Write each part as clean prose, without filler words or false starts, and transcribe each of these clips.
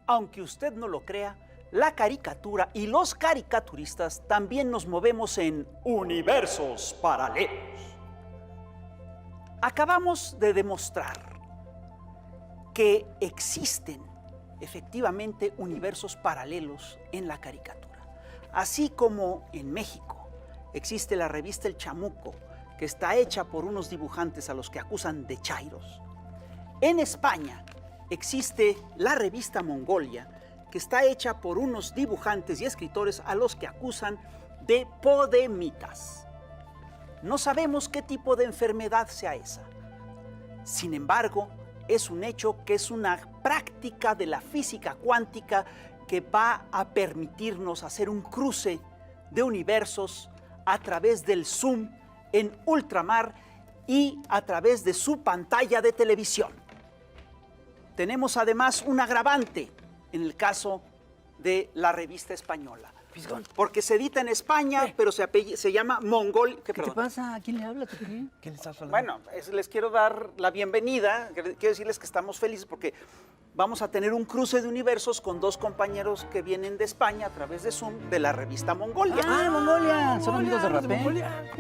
Aunque usted no lo crea, la caricatura y los caricaturistas también nos movemos en universos paralelos. Acabamos de demostrar que existen efectivamente universos paralelos en la caricatura. Así como en México existe la revista El Chamuco, que está hecha por unos dibujantes a los que acusan de chairos. En España existe la revista Mongolia, que está hecha por unos dibujantes y escritores a los que acusan de podemitas. No sabemos qué tipo de enfermedad sea esa. Sin embargo, es un hecho que es una práctica de la física cuántica que va a permitirnos hacer un cruce de universos a través del zoom en ultramar y a través de su pantalla de televisión. Tenemos además un agravante en el caso de la revista española. Fisgón. Porque se edita en España, pero se llama Mongol. ¿Qué te pasa? ¿A quién le habla? ¿Quién le estás hablando? Bueno, les quiero dar la bienvenida. Quiero decirles que estamos felices porque vamos a tener un cruce de universos con dos compañeros que vienen de España a través de Zoom de la revista Mongolia. ¡Ah, Mongolia! Son amigos de los Rapé. Mongolia.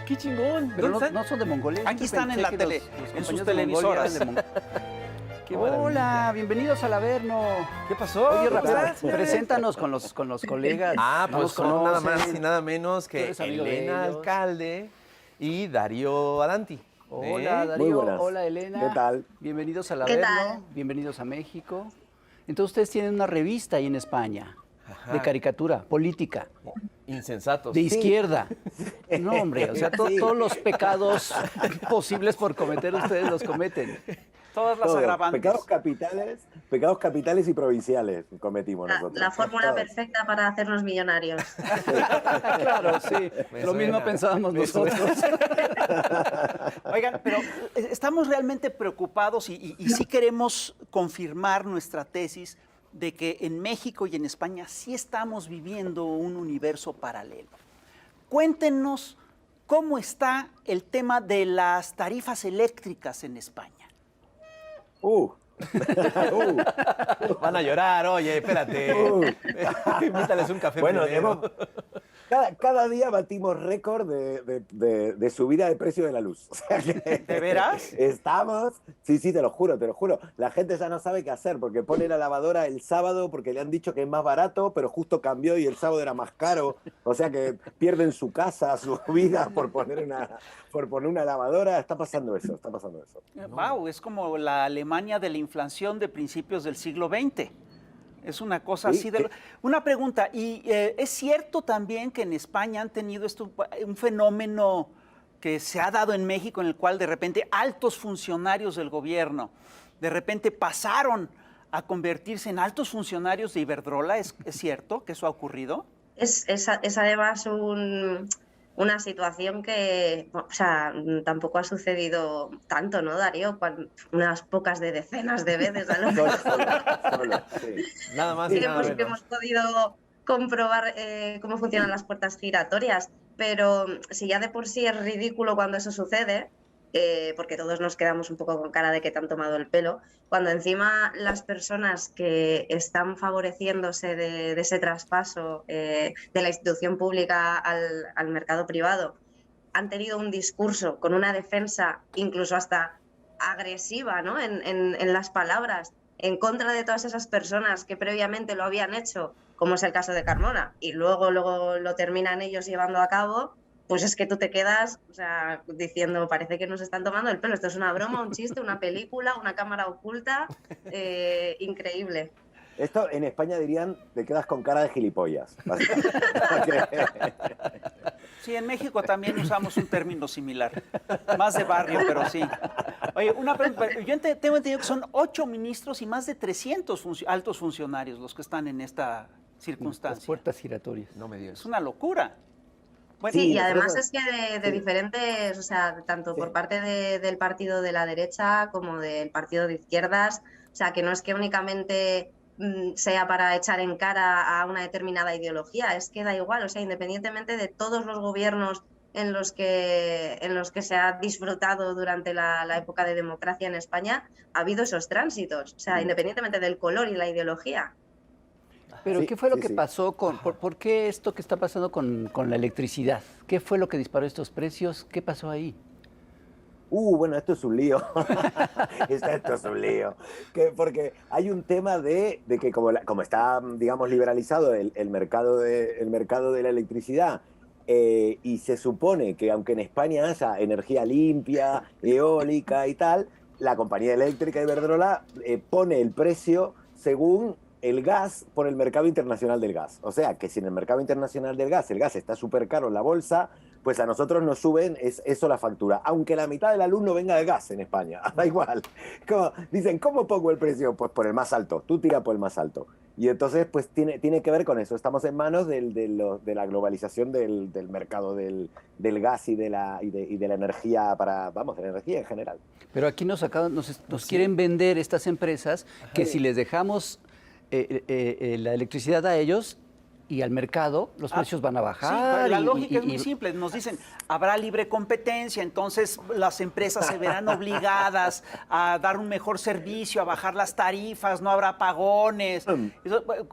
¡Qué chingón! Pero no son de Mongolia. Aquí están en la tele, en sus compañeros de televisoras. Mongolia Hola, bienvenidos al Averno. ¿Qué pasó? Oye, ¿Cómo Rafael, estás, señores? preséntanos con los colegas. Ah, No pues los son nada conocen. más y nada menos Tú que eres amigo de Elena ellos. Alcalde y Darío Adanti. Hola, ¿Eh? Darío. Muy buenas. Hola, Elena. ¿Qué tal? Bienvenidos al ¿Qué Averno. tal? Bienvenidos a México. Entonces, ustedes tienen una revista ahí en España Ajá. de caricatura política, Insensatos. de izquierda. No, hombre, o sea, Sí. todos los pecados posibles por cometer ustedes los cometen. Todas las Todo. agravantes. Pecados capitales y provinciales cometimos nosotros. La fórmula Todos. perfecta para hacernos millonarios. Claro, sí. Me Lo mismo suena. pensábamos Me suena. nosotros. Oigan, pero estamos realmente preocupados y sí queremos confirmar nuestra tesis de que en México y en España sí estamos viviendo un universo paralelo. Cuéntenos cómo está el tema de las tarifas eléctricas en España. Van a llorar, oye, espérate. Invítales un café Bueno, primero. cada día batimos récord de subida de precio de la luz. O sea que ¿De veras? Estamos, sí, te lo juro. La gente ya no sabe qué hacer porque pone la lavadora el sábado porque le han dicho que es más barato, pero justo cambió y el sábado era más caro. O sea que pierden su casa, su vida por poner una lavadora. Está pasando eso. Wow, es como la Alemania de la inflación de principios del siglo XX. Es una cosa Sí, así de... sí. Una pregunta, ¿y es cierto también que en España han tenido un fenómeno que se ha dado en México en el cual de repente altos funcionarios del gobierno de repente pasaron a convertirse en altos funcionarios de Iberdrola? ¿Es cierto que eso ha ocurrido? Es además una situación que, o sea, tampoco ha sucedido tanto, ¿no, Darío? Unas pocas de decenas de veces a lo mejor. Solo, sí. Nada más Sí y que nada hemos, que menos. hemos podido comprobar cómo funcionan las puertas giratorias, pero si ya de por sí es ridículo cuando eso sucede, porque todos nos quedamos un poco con cara de que te han tomado el pelo, cuando encima las personas que están favoreciéndose de ese traspaso de la institución pública al mercado privado han tenido un discurso con una defensa incluso hasta agresiva, ¿no? en las palabras, en contra de todas esas personas que previamente lo habían hecho, como es el caso de Carmona, y luego lo terminan ellos llevando a cabo, pues es que tú te quedas, o sea, diciendo, parece que nos están tomando el pelo, esto es una broma, un chiste, una película, una cámara oculta, increíble. Esto en España dirían, te quedas con cara de gilipollas. básicamente. Sí, en México también usamos un término similar, más de barrio, pero sí. Oye, una pregunta, yo tengo entendido que son 8 ministros y más de 300 altos funcionarios los que están en esta Las circunstancia. puertas giratorias. No me Es digas. una locura. Bueno, Sí, y nosotros- además es que de sí. diferentes, o sea, tanto Sí. por parte del partido de la derecha como del partido de izquierdas, o sea, que no es que únicamente sea para echar en cara a una determinada ideología, es que da igual, o sea, independientemente de todos los gobiernos en los que se ha disfrutado durante la época de democracia en España, ha habido esos tránsitos, o sea, independientemente del color y la ideología. Pero Sí, ¿qué fue lo sí, que sí. pasó por qué esto que está pasando con la electricidad? ¿Qué fue lo que disparó estos precios? ¿Qué pasó ahí? Bueno, esto es un lío. Esto es un lío. Porque hay un tema de que como está, digamos, liberalizado el mercado el mercado de la electricidad, y se supone que aunque en España haya energía limpia, eólica y tal, la compañía eléctrica Iberdrola pone el precio según el gas por el mercado internacional del gas. O sea, que si en el mercado internacional del gas el gas está súper caro en la bolsa, pues a nosotros nos suben eso la factura. Aunque la mitad del alumno venga de gas en España, da igual. Dicen, ¿cómo pongo el precio? Pues por el más alto, tú tira por el más alto. Y entonces, pues tiene que ver con eso. Estamos en manos de la globalización del mercado del gas y de la energía de la energía en general. Pero aquí nos quieren vender estas empresas que si les dejamos la electricidad a ellos y al mercado, los precios van a Sí, bajar. la lógica es muy simple. Nos dicen, habrá libre competencia, entonces las empresas se verán obligadas a dar un mejor servicio, a bajar las tarifas, no habrá apagones.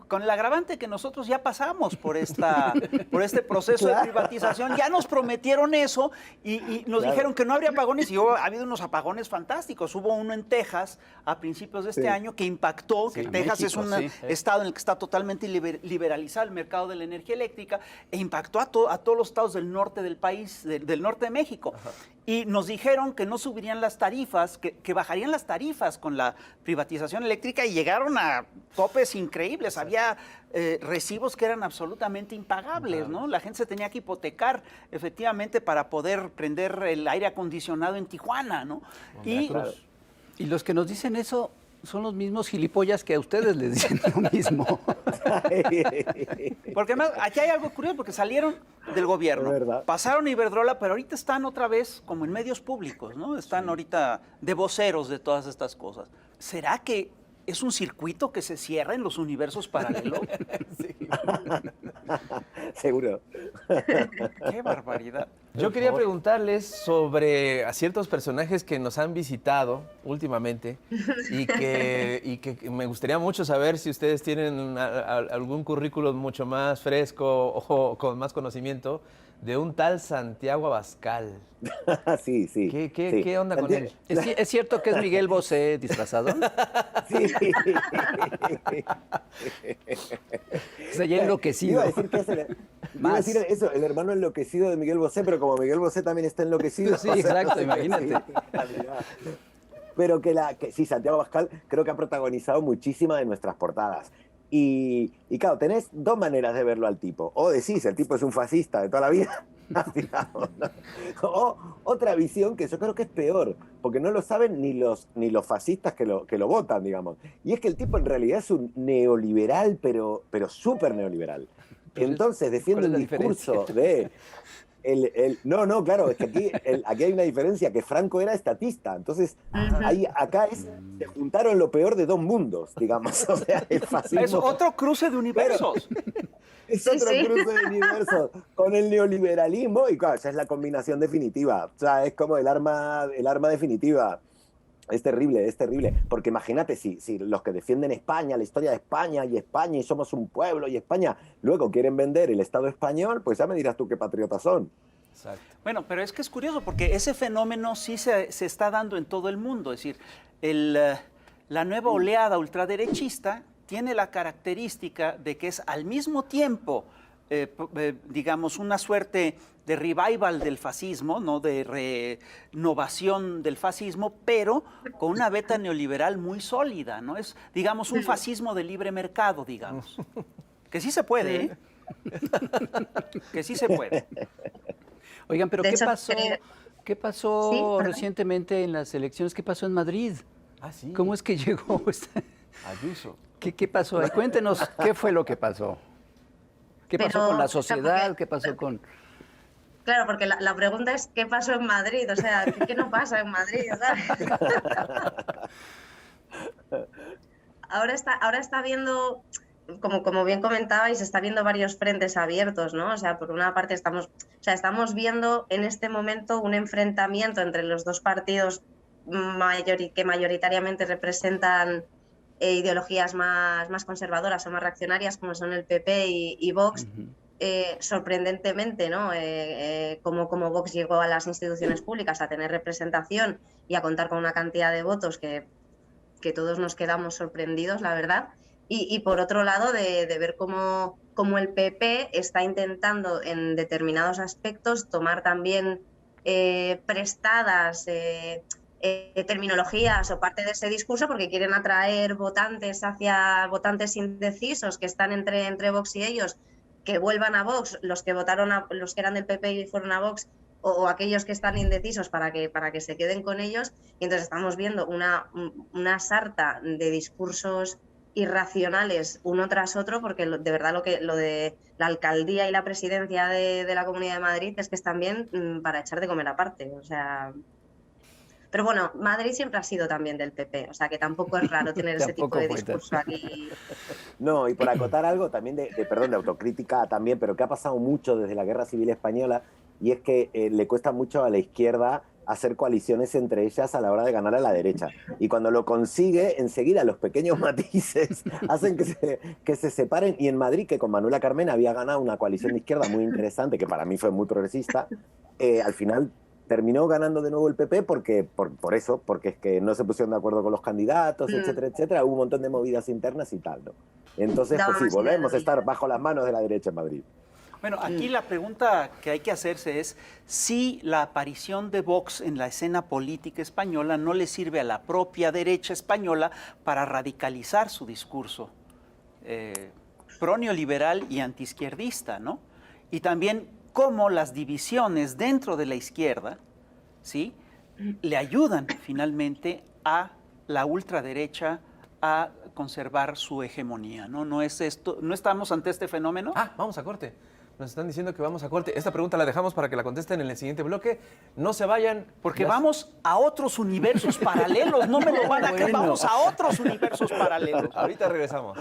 Con el agravante que nosotros ya pasamos por este proceso de privatización, ya nos prometieron eso y nos dijeron que no habría apagones y ha habido unos apagones fantásticos. Hubo uno en Texas a principios de este año que impactó, que Texas México, es un estado en el que está totalmente liberalizado el mercado de la energía eléctrica e impactó a todos los estados del norte del país, del norte de México. Ajá. Y nos dijeron que no subirían las tarifas, que bajarían las tarifas con la privatización eléctrica y llegaron a topes increíbles. Había recibos que eran absolutamente impagables, ¿no? La gente se tenía que hipotecar efectivamente para poder prender el aire acondicionado en Tijuana, ¿no? Y los que nos dicen eso son los mismos gilipollas que a ustedes les dicen lo mismo. Porque además, aquí hay algo curioso, porque salieron del gobierno, pasaron a Iberdrola, pero ahorita están otra vez como en medios públicos, ¿no? Están ahorita de voceros de todas estas cosas. ¿Será que es un circuito que se cierra en los universos paralelos? Sí. Seguro. ¡Qué barbaridad! Yo quería preguntarles sobre a ciertos personajes que nos han visitado últimamente y que me gustaría mucho saber si ustedes tienen algún currículum mucho más fresco o con más conocimiento de un tal Santiago Abascal. Sí. ¿Qué onda con él? ¿Es cierto que es Miguel Bosé disfrazado? Sí. O sea, ya enloquecido. Iba a decir que iba a decir eso, el hermano enloquecido de Miguel Bosé, pero como Miguel Bosé también está enloquecido. Sí, exacto, imagínate. Pero sí, Santiago Abascal creo que ha protagonizado muchísimas de nuestras portadas. Y claro, tenés dos maneras de verlo al tipo. O decís, el tipo es un fascista de toda la vida, digamos, ¿no? O otra visión que yo creo que es peor, porque no lo saben ni los fascistas que lo votan, digamos. Y es que el tipo en realidad es un neoliberal, pero súper neoliberal. Entonces defiende un discurso de... No, claro, es que aquí hay una diferencia, que Franco era estatista, entonces acá se juntaron lo peor de dos mundos, digamos, o sea, el fascismo. Es otro cruce de universos. Es otro cruce de universos con el neoliberalismo y claro, esa es la combinación definitiva, o sea, es como el arma definitiva. Es terrible, porque imagínate si los que defienden España, la historia de España y somos un pueblo y España, luego quieren vender el Estado español, pues ya me dirás tú qué patriotas son. Exacto. Bueno, pero es que es curioso porque ese fenómeno sí se está dando en todo el mundo, es decir, la nueva oleada ultraderechista tiene la característica de que es al mismo tiempo, digamos, una suerte de revival del fascismo, ¿no? De renovación del fascismo, pero con una beta neoliberal muy sólida, ¿no? Es, digamos, un fascismo de libre mercado, digamos. Que sí se puede, ¿eh? Que sí se puede. Oigan, pero ¿qué pasó recientemente en las elecciones? ¿Qué pasó en Madrid? Ah, sí. ¿Cómo es que llegó? Ayuso. ¿Qué pasó ahí? Cuéntenos, ¿qué fue lo que pasó? ¿Qué pasó con la sociedad? ¿Qué pasó con...? Claro, porque la pregunta es ¿qué pasó en Madrid? O sea, ¿qué no pasa en Madrid? Ahora está viendo como bien comentabais, está viendo varios frentes abiertos, ¿no? O sea, por una parte estamos viendo en este momento un enfrentamiento entre los dos partidos que mayoritariamente representan ideologías más conservadoras o más reaccionarias, como son el PP y Vox. Sorprendentemente, ¿no? Como Vox llegó a las instituciones públicas a tener representación y a contar con una cantidad de votos que todos nos quedamos sorprendidos, la verdad. Y por otro lado, de ver cómo el PP está intentando en determinados aspectos tomar también prestadas terminologías o parte de ese discurso, porque quieren atraer votantes indecisos que están entre Vox y ellos, que vuelvan a Vox, los que eran del PP y fueron a Vox, o aquellos que están indecisos para que se queden con ellos. Y entonces estamos viendo una sarta de discursos irracionales uno tras otro, porque de verdad lo de la alcaldía y la presidencia de la Comunidad de Madrid es que están bien para echar de comer aparte, o sea... Pero bueno, Madrid siempre ha sido también del PP, o sea que tampoco es raro tener ese tipo de discurso aquí. No, y por acotar algo también de autocrítica también, pero que ha pasado mucho desde la Guerra Civil Española, y es que le cuesta mucho a la izquierda hacer coaliciones entre ellas a la hora de ganar a la derecha. Y cuando lo consigue, enseguida los pequeños matices hacen que se separen. Y en Madrid, que con Manuela Carmena había ganado una coalición de izquierda muy interesante, que para mí fue muy progresista, al final terminó ganando de nuevo el PP por eso, porque es que no se pusieron de acuerdo con los candidatos, etcétera, etcétera. Hubo un montón de movidas internas y tal, ¿no? Entonces, pues sí, volvemos a estar bajo las manos de la derecha en Madrid. Bueno, aquí la pregunta que hay que hacerse es si la aparición de Vox en la escena política española no le sirve a la propia derecha española para radicalizar su discurso pro-neoliberal y antiizquierdista, ¿no? Y también cómo las divisiones dentro de la izquierda, ¿sí?, le ayudan finalmente a la ultraderecha a conservar su hegemonía, ¿no? ¿No es esto, no estamos ante este fenómeno? Vamos a corte. Nos están diciendo que vamos a corte. Esta pregunta la dejamos para que la contesten en el siguiente bloque. No se vayan. Porque vamos a otros universos paralelos. No me lo van a creer. Vamos a otros universos paralelos. Ahorita regresamos.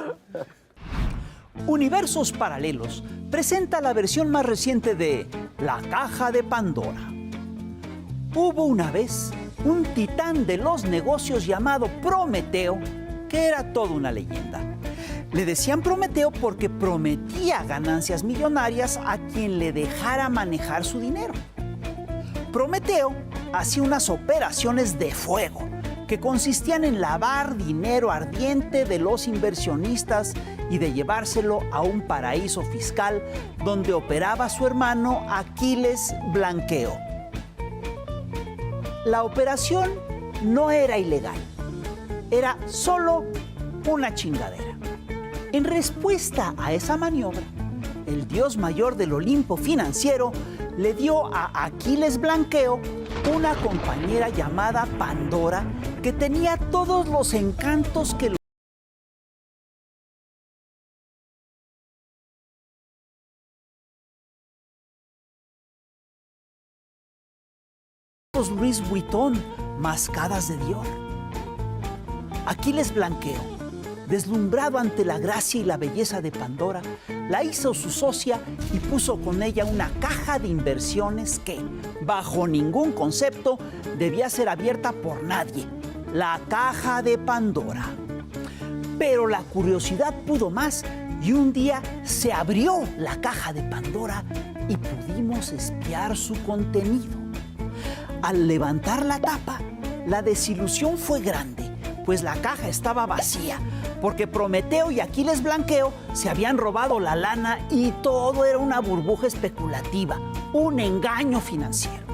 Universos Paralelos presenta la versión más reciente de La Caja de Pandora. Hubo una vez un titán de los negocios llamado Prometeo, que era toda una leyenda. Le decían Prometeo porque prometía ganancias millonarias a quien le dejara manejar su dinero. Prometeo hacía unas operaciones de fuego que consistían en lavar dinero ardiente de los inversionistas y de llevárselo a un paraíso fiscal donde operaba su hermano Aquiles Blanqueo. La operación no era ilegal, era solo una chingadera. En respuesta a esa maniobra, el dios mayor del Olimpo financiero le dio a Aquiles Blanqueo una compañera llamada Pandora que tenía todos los encantos que los Louis Vuitton mascadas de Dior. Aquiles Blanqueo, deslumbrado ante la gracia y la belleza de Pandora, la hizo su socia y puso con ella una caja de inversiones que, bajo ningún concepto, debía ser abierta por nadie. La caja de Pandora. Pero la curiosidad pudo más y un día se abrió la caja de Pandora y pudimos espiar su contenido. Al levantar la tapa, la desilusión fue grande, pues la caja estaba vacía, porque Prometeo y Aquiles Blanqueo se habían robado la lana y todo era una burbuja especulativa, un engaño financiero.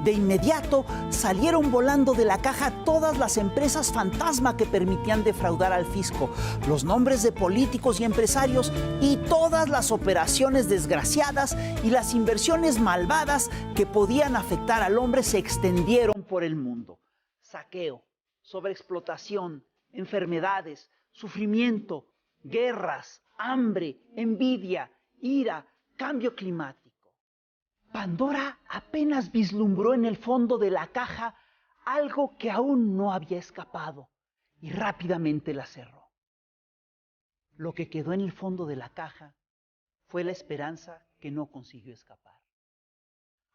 De inmediato salieron volando de la caja todas las empresas fantasma que permitían defraudar al fisco, los nombres de políticos y empresarios y todas las operaciones desgraciadas y las inversiones malvadas que podían afectar al hombre se extendieron por el mundo. Saqueo, sobreexplotación, enfermedades, sufrimiento, guerras, hambre, envidia, ira, cambio climático. Pandora apenas vislumbró en el fondo de la caja algo que aún no había escapado y rápidamente la cerró. Lo que quedó en el fondo de la caja fue la esperanza que no consiguió escapar.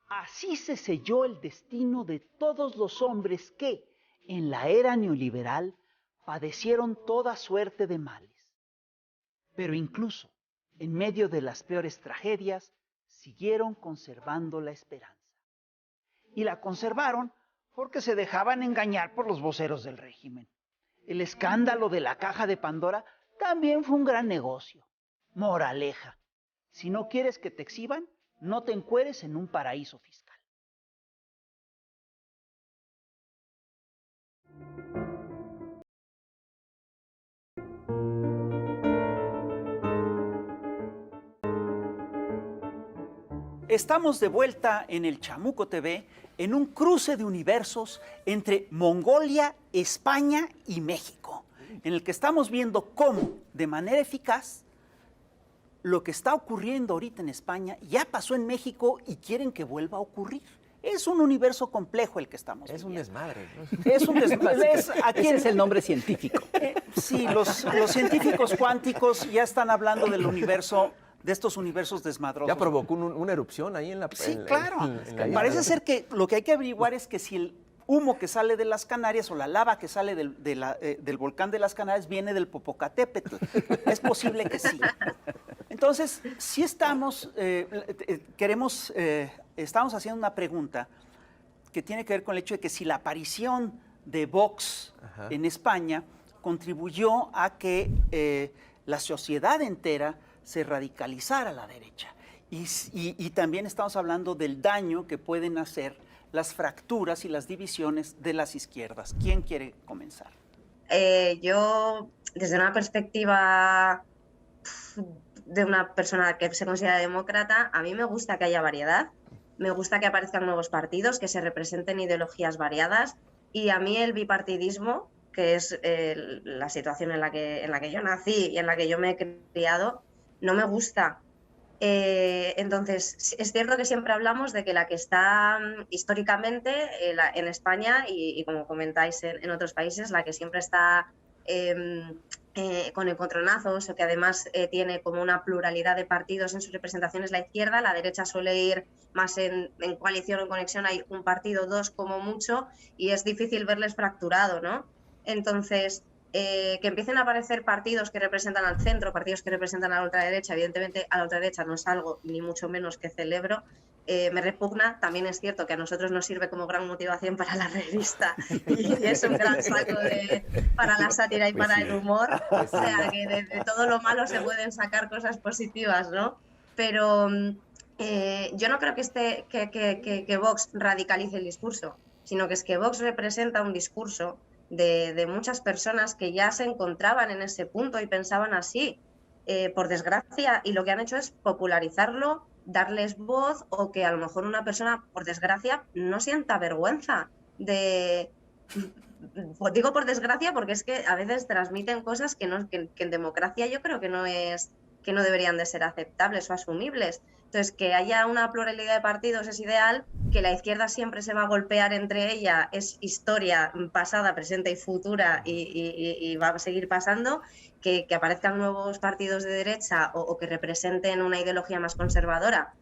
Así se selló el destino de todos los hombres que, en la era neoliberal, padecieron toda suerte de males. Pero incluso, en medio de las peores tragedias, siguieron conservando la esperanza. Y la conservaron porque se dejaban engañar por los voceros del régimen. El escándalo de la caja de Pandora también fue un gran negocio. Moraleja: si no quieres que te exhiban, no te encueres en un paraíso fiscal. Estamos de vuelta en el Chamuco TV, en un cruce de universos entre Mongolia, España y México, en el que estamos viendo cómo, de manera eficaz, lo que está ocurriendo ahorita en España ya pasó en México y quieren que vuelva a ocurrir. Es un universo complejo el que estamos viendo. Es un desmadre, ¿no? Es un desmadre. Ese es el nombre científico. Sí, los científicos cuánticos ya están hablando del universo, de estos universos desmadrosos. Ya provocó una erupción ahí en la... Sí, en- claro. en la isla, Parece ¿no? ser que lo que hay que averiguar es que si el humo que sale de las Canarias o la lava que sale del volcán de las Canarias viene del Popocatépetl. Es posible que sí. Entonces, sí estamos haciendo una pregunta que tiene que ver con el hecho de que si la aparición de Vox en España contribuyó a que la sociedad entera se radicalizara a la derecha. Y también estamos hablando del daño que pueden hacer las fracturas y las divisiones de las izquierdas. ¿Quién quiere comenzar? Yo, desde una perspectiva de una persona que se considera demócrata, a mí me gusta que haya variedad, me gusta que aparezcan nuevos partidos, que se representen ideologías variadas, y a mí el bipartidismo, que es la situación en la que yo nací y en la que yo me he criado, no me gusta. Entonces, es cierto que siempre hablamos de que la que está históricamente en España y como comentáis en otros países, la que siempre está con encontronazos o que además tiene como una pluralidad de partidos en sus representaciones la izquierda, la derecha suele ir más en coalición o en conexión, hay un partido, dos como mucho, y es difícil verles fracturado, ¿no? Entonces, que empiecen a aparecer partidos que representan al centro, partidos que representan a la ultraderecha, evidentemente a la ultraderecha no es algo ni mucho menos que celebro, me repugna. También es cierto que a nosotros nos sirve como gran motivación para la revista y es un gran saco para la sátira y para el humor, o sea que de todo lo malo se pueden sacar cosas positivas, ¿no? Pero yo no creo que Vox radicalice el discurso, sino que es que Vox representa un discurso de muchas personas que ya se encontraban en ese punto y pensaban así, por desgracia, y lo que han hecho es popularizarlo, darles voz, o que a lo mejor una persona, por desgracia, no sienta vergüenza de... Digo por desgracia porque es que a veces transmiten cosas que en democracia yo creo que no deberían de ser aceptables o asumibles. Entonces, que haya una pluralidad de partidos es ideal, que la izquierda siempre se va a golpear entre ella es historia pasada, presente y futura y va a seguir pasando, que aparezcan nuevos partidos de derecha o que representen una ideología más conservadora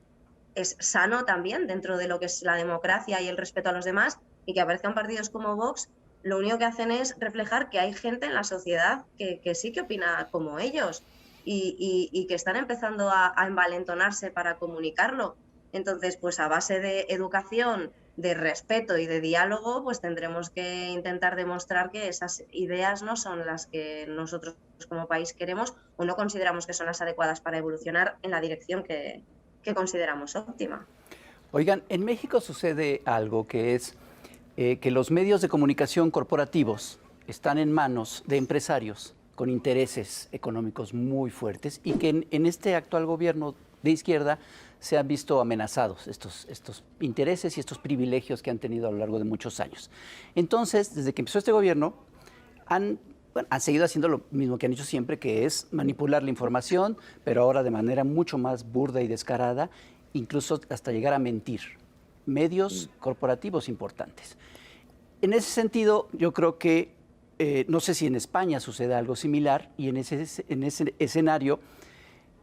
es sano también dentro de lo que es la democracia y el respeto a los demás, y que aparezcan partidos como Vox, lo único que hacen es reflejar que hay gente en la sociedad que sí que opina como ellos y que están empezando a envalentonarse para comunicarlo. Entonces, pues a base de educación, de respeto y de diálogo, pues tendremos que intentar demostrar que esas ideas no son las que nosotros como país queremos o no consideramos que son las adecuadas para evolucionar en la dirección que consideramos óptima. Oigan, en México sucede algo que es que los medios de comunicación corporativos están en manos de empresarios con intereses económicos muy fuertes y que en este actual gobierno de izquierda se han visto amenazados estos intereses y estos privilegios que han tenido a lo largo de muchos años. Entonces, desde que empezó este gobierno, han seguido haciendo lo mismo que han hecho siempre, que es manipular la información, pero ahora de manera mucho más burda y descarada, incluso hasta llegar a mentir. Medios corporativos importantes. En ese sentido, yo creo que no sé si en España sucede algo similar, y en ese escenario,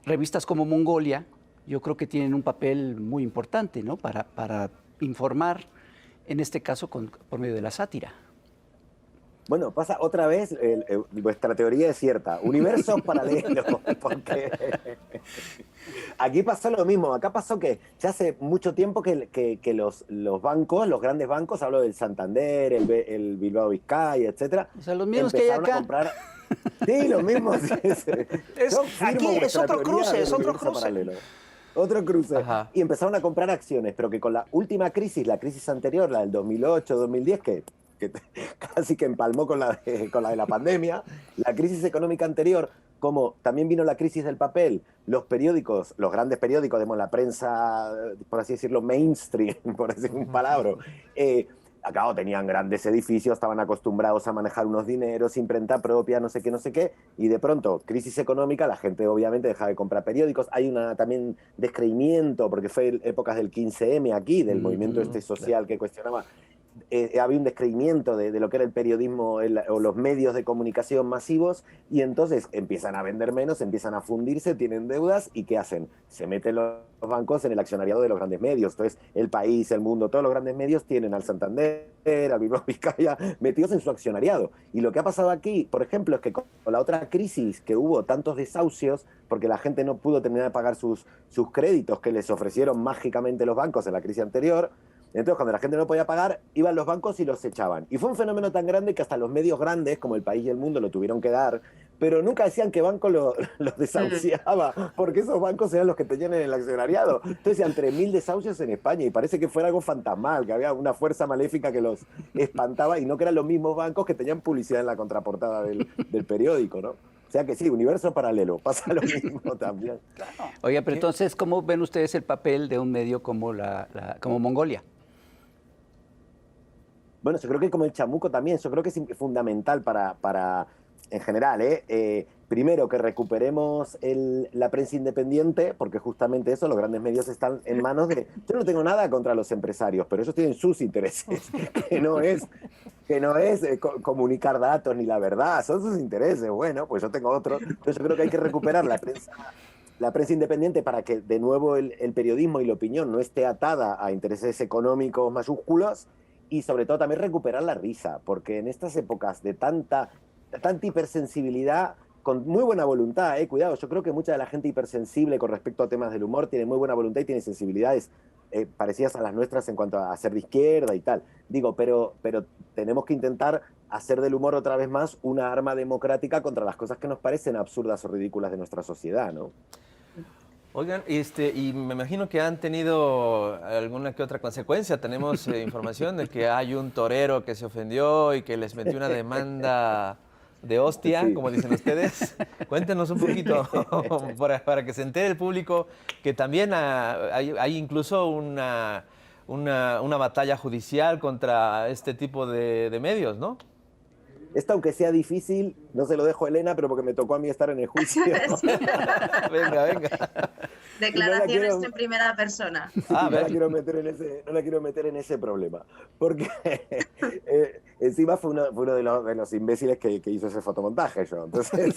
revistas como Mongolia, yo creo que tienen un papel muy importante, ¿no? Para informar, en este caso por medio de la sátira. Bueno, pasa otra vez, vuestra teoría es cierta, universos paralelos, porque aquí pasó lo mismo, acá pasó que ya hace mucho tiempo que los bancos, los grandes bancos, hablo del Santander, el Bilbao Vizcaya, etcétera, O sea, los mismos que hay empezaron acá. a comprar. Sí, los mismos. Aquí es otro cruce, es otro cruce. Paralelo. Otro cruce. Ajá. Y empezaron a comprar acciones, pero que con la última crisis, la crisis anterior, la del 2008, 2010, que casi que empalmó con la de la pandemia, la crisis económica anterior, como también vino la crisis del papel, los periódicos, los grandes periódicos, digamos, la prensa, por así decirlo, mainstream, por decir un palabra, acá tenían grandes edificios, estaban acostumbrados a manejar unos dineros, imprenta propia, no sé qué, y de pronto, crisis económica, la gente obviamente deja de comprar periódicos, hay también descreimiento, porque fue épocas del 15M aquí, del movimiento social que cuestionaba, había un descreimiento de lo que era el periodismo o los medios de comunicación masivos, y entonces empiezan a vender menos, empiezan a fundirse, tienen deudas, y ¿qué hacen? Se meten los bancos en el accionariado de los grandes medios. Entonces El País, El Mundo, todos los grandes medios tienen al Santander, al Bilbao Vizcaya, metidos en su accionariado. Y lo que ha pasado aquí, por ejemplo, es que con la otra crisis que hubo tantos desahucios, porque la gente no pudo terminar de pagar sus créditos que les ofrecieron mágicamente los bancos en la crisis anterior. Entonces, cuando la gente no podía pagar, iban los bancos y los echaban. Y fue un fenómeno tan grande que hasta los medios grandes, como El País y El Mundo, lo tuvieron que dar, pero nunca decían que banco los desahuciaba, porque esos bancos eran los que tenían en el accionariado. Entonces, decían 3.000 desahucios en España, y parece que fuera algo fantasmal, que había una fuerza maléfica que los espantaba, y no que eran los mismos bancos que tenían publicidad en la contraportada del periódico, ¿no? O sea que sí, universo paralelo, pasa lo mismo también. Oiga, pero entonces, ¿cómo ven ustedes el papel de un medio como como Mongolia? Bueno, yo creo que como el Chamuco también, yo creo que es fundamental para en general, primero que recuperemos la prensa independiente, porque justamente eso, los grandes medios están en manos de... Yo no tengo nada contra los empresarios, pero ellos tienen sus intereses, que no es comunicar datos ni la verdad, son sus intereses. Bueno, pues yo tengo otros. Entonces yo creo que hay que recuperar la prensa independiente para que de nuevo el periodismo y la opinión no esté atada a intereses económicos mayúsculos, y sobre todo también recuperar la risa, porque en estas épocas de tanta hipersensibilidad, con muy buena voluntad, cuidado, yo creo que mucha de la gente hipersensible con respecto a temas del humor tiene muy buena voluntad y tiene sensibilidades parecidas a las nuestras en cuanto a ser de izquierda y tal. Digo, pero tenemos que intentar hacer del humor otra vez más una arma democrática contra las cosas que nos parecen absurdas o ridículas de nuestra sociedad, ¿no? Oigan, y me imagino que han tenido alguna que otra consecuencia. Tenemos información de que hay un torero que se ofendió y que les metió una demanda de hostia, sí, como dicen ustedes. Cuéntenos un poquito para que se entere el público que también hay incluso una batalla judicial contra este tipo de medios, ¿no? Esto, aunque sea difícil, no se lo dejo a Elena, pero porque me tocó a mí estar en el juicio. Venga. Declaraciones en primera persona. No la quiero meter en ese problema. Porque encima fue uno de los imbéciles que hizo ese fotomontaje yo. Entonces,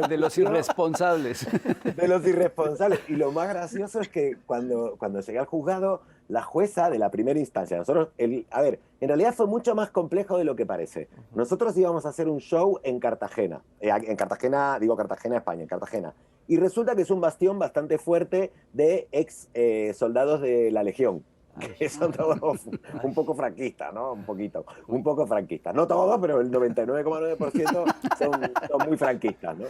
De los irresponsables. De los irresponsables. Y lo más gracioso es que cuando llegué al juzgado, la jueza de la primera instancia, en realidad fue mucho más complejo de lo que parece. Nosotros íbamos a hacer un show en Cartagena. Cartagena, España, en Cartagena. Y resulta que es un bastión bastante fuerte de ex soldados de la Legión, que son todos un poco franquistas, ¿no? Un poco franquistas. No todos, pero el 99,9% son muy franquistas, ¿no?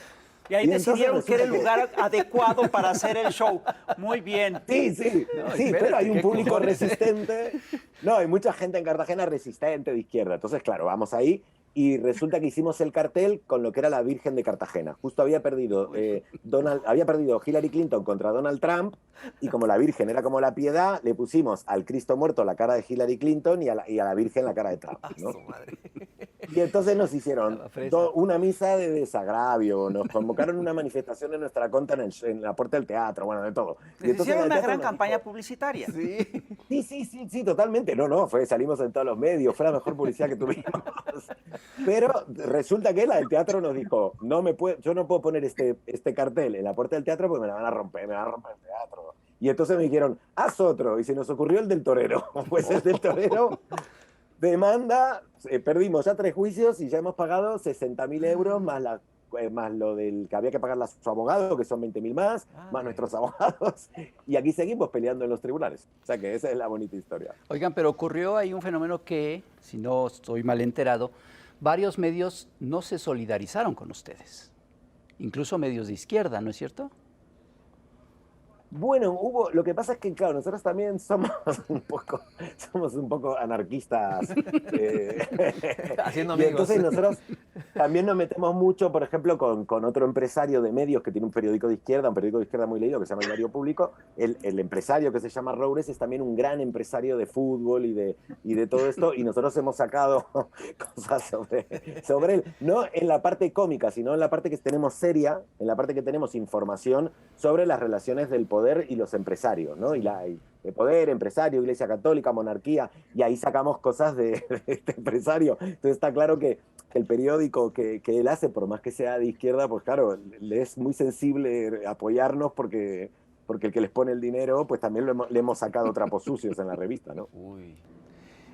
Y ahí decidieron que era el lugar adecuado para hacer el show. Muy bien. Sí, pero hay un público resistente. No, hay mucha gente en Cartagena resistente de izquierda. Entonces, claro, vamos ahí y resulta que hicimos el cartel con lo que era la Virgen de Cartagena. Justo había perdido Hillary Clinton contra Donald Trump, y como la Virgen era como la piedad, le pusimos al Cristo muerto la cara de Hillary Clinton y a la Virgen la cara de Trump, ¿no? Y entonces nos hicieron La fresa. una misa de desagravio, nos convocaron a una manifestación en nuestra contra en la puerta del teatro, bueno, de todo. Y Les entonces hicieron el una teatro gran nos campaña dijo, publicitaria. Sí, totalmente. No, salimos en todos los medios, fue la mejor publicidad que tuvimos. Pero resulta que el teatro nos dijo, yo no puedo poner este cartel en la puerta del teatro porque me van a romper el teatro. Y entonces me dijeron, haz otro. Y se nos ocurrió el del torero. Pues el del torero demanda, perdimos ya 3 juicios y ya hemos pagado 60.000 euros más lo del que había que pagarle a su abogado, que son 20.000 más nuestros abogados. Y aquí seguimos peleando en los tribunales. O sea que esa es la bonita historia. Oigan, pero ocurrió ahí un fenómeno que, si no estoy mal enterado, varios medios no se solidarizaron con ustedes. Incluso medios de izquierda, ¿no es cierto? Bueno, lo que pasa es que, claro, nosotros también somos un poco anarquistas. Haciendo Y amigos. entonces nosotros también nos metemos mucho, por ejemplo, con otro empresario de medios que tiene un periódico de izquierda muy leído, que se llama El Diario Público. El empresario que se llama Roures es también un gran empresario de fútbol y de todo esto, y nosotros hemos sacado cosas sobre él, no en la parte cómica, sino en la parte que tenemos seria, en la parte que tenemos información sobre las relaciones del poder y los empresarios, ¿no? Y de poder, empresario, Iglesia Católica, monarquía, y ahí sacamos cosas de este empresario. Entonces está claro que el periódico que él hace, por más que sea de izquierda, pues claro, le es muy sensible apoyarnos porque el que les pone el dinero, pues también le hemos sacado trapos sucios en la revista, ¿no? Uy.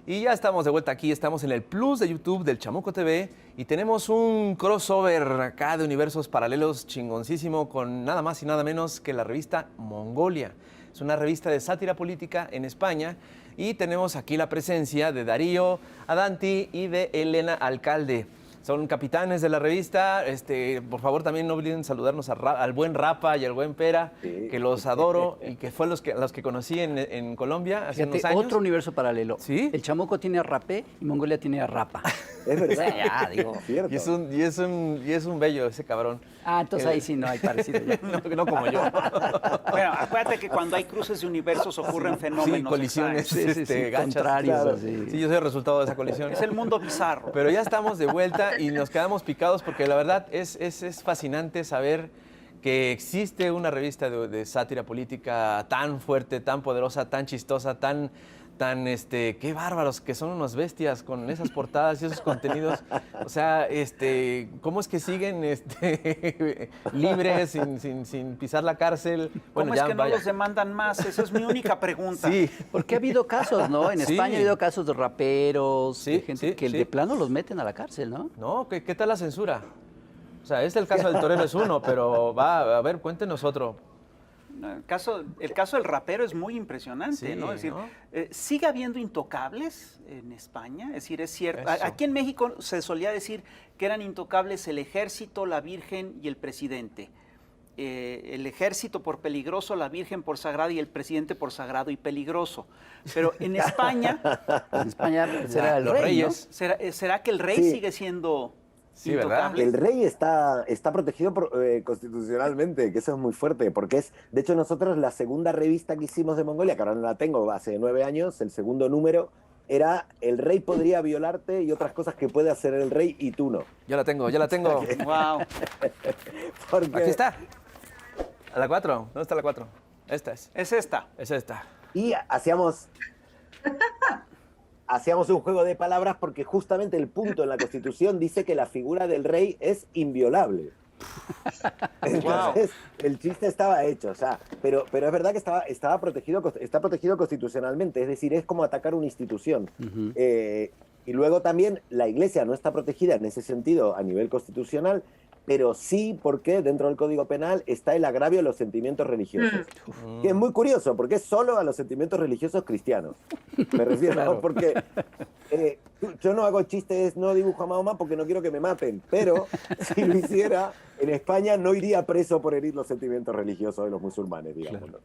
Y ya estamos de vuelta aquí, estamos en el Plus de YouTube del Chamuco TV y tenemos un crossover acá de universos paralelos chingoncísimo con nada más y nada menos que la revista Mongolia. Es una revista de sátira política en España y tenemos aquí la presencia de Darío Adanti y de Elena Alcalde. Son capitanes de la revista. Por favor, también no olviden saludarnos al buen Rapa y al buen Pera, Sí. que los adoro y que fue los que conocí en Colombia hace Fíjate, unos años. otro universo paralelo. ¿Sí? El Chamuco tiene a Rapé y Mongolia tiene a Rapa. Es verdad. Ya, digo. Es cierto. Y es un bello ese cabrón. Ah, entonces ahí sí no hay parecido ya. No como yo. Bueno, acuérdate que cuando hay cruces de universos ocurren fenómenos Sí, colisiones extraños. Sí, gachas. contrarios. claro. Así. Sí, yo soy el resultado de esa colisión. Es el mundo bizarro. Pero ya estamos de vuelta y nos quedamos picados porque la verdad es fascinante saber que existe una revista de sátira política tan fuerte, tan poderosa, tan chistosa, tan qué bárbaros, que son unas bestias con esas portadas y esos contenidos. O sea, ¿cómo es que siguen libres, sin pisar la cárcel? ¿Cómo es que no los demandan más? Esa es mi única pregunta. Sí. Porque ha habido casos, ¿no? En Sí. España ha habido casos de raperos, Sí, de gente sí, que sí. de plano los meten a la cárcel, ¿no? No, ¿qué tal la censura? O sea, el caso del torero es uno, pero a ver, cuéntenos otro. No, el caso del rapero es muy impresionante, Sí, ¿no? Es decir, ¿no? sigue habiendo intocables en España, es decir, es cierto. Eso. Aquí en México se solía decir que eran intocables el ejército, la Virgen y el presidente. El ejército por peligroso, la Virgen por sagrada y el presidente por sagrado y peligroso. Pero en España, En España será el los rey, ¿no? reyes. ¿será que el rey Sí. sigue siendo Sí, ¿verdad? intocable? El rey está protegido constitucionalmente, que eso es muy fuerte, porque de hecho nosotros la segunda revista que hicimos de Mongolia, que ahora no la tengo, hace 9 años, el segundo número, era el rey podría violarte y otras cosas que puede hacer el rey y tú no. Ya la tengo. Wow. Porque, Aquí está. A la 4. ¿Dónde está la 4? Esta es. Es esta. Es esta. Y hacíamos un juego de palabras porque justamente el punto en la Constitución dice que la figura del rey es inviolable. Entonces, el chiste estaba hecho, o sea, pero es verdad que está protegido constitucionalmente, es decir, es como atacar una institución. Ujú. Y luego también la Iglesia no está protegida en ese sentido a nivel constitucional, pero sí porque dentro del Código Penal está el agravio a los sentimientos religiosos. Que es muy curioso, porque es solo a los sentimientos religiosos cristianos. Me refiero, Claro. porque yo no hago chistes, no dibujo a Mahoma porque no quiero que me maten, pero si lo hiciera, en España no iría preso por herir los sentimientos religiosos de los musulmanes, digamos. ¿no?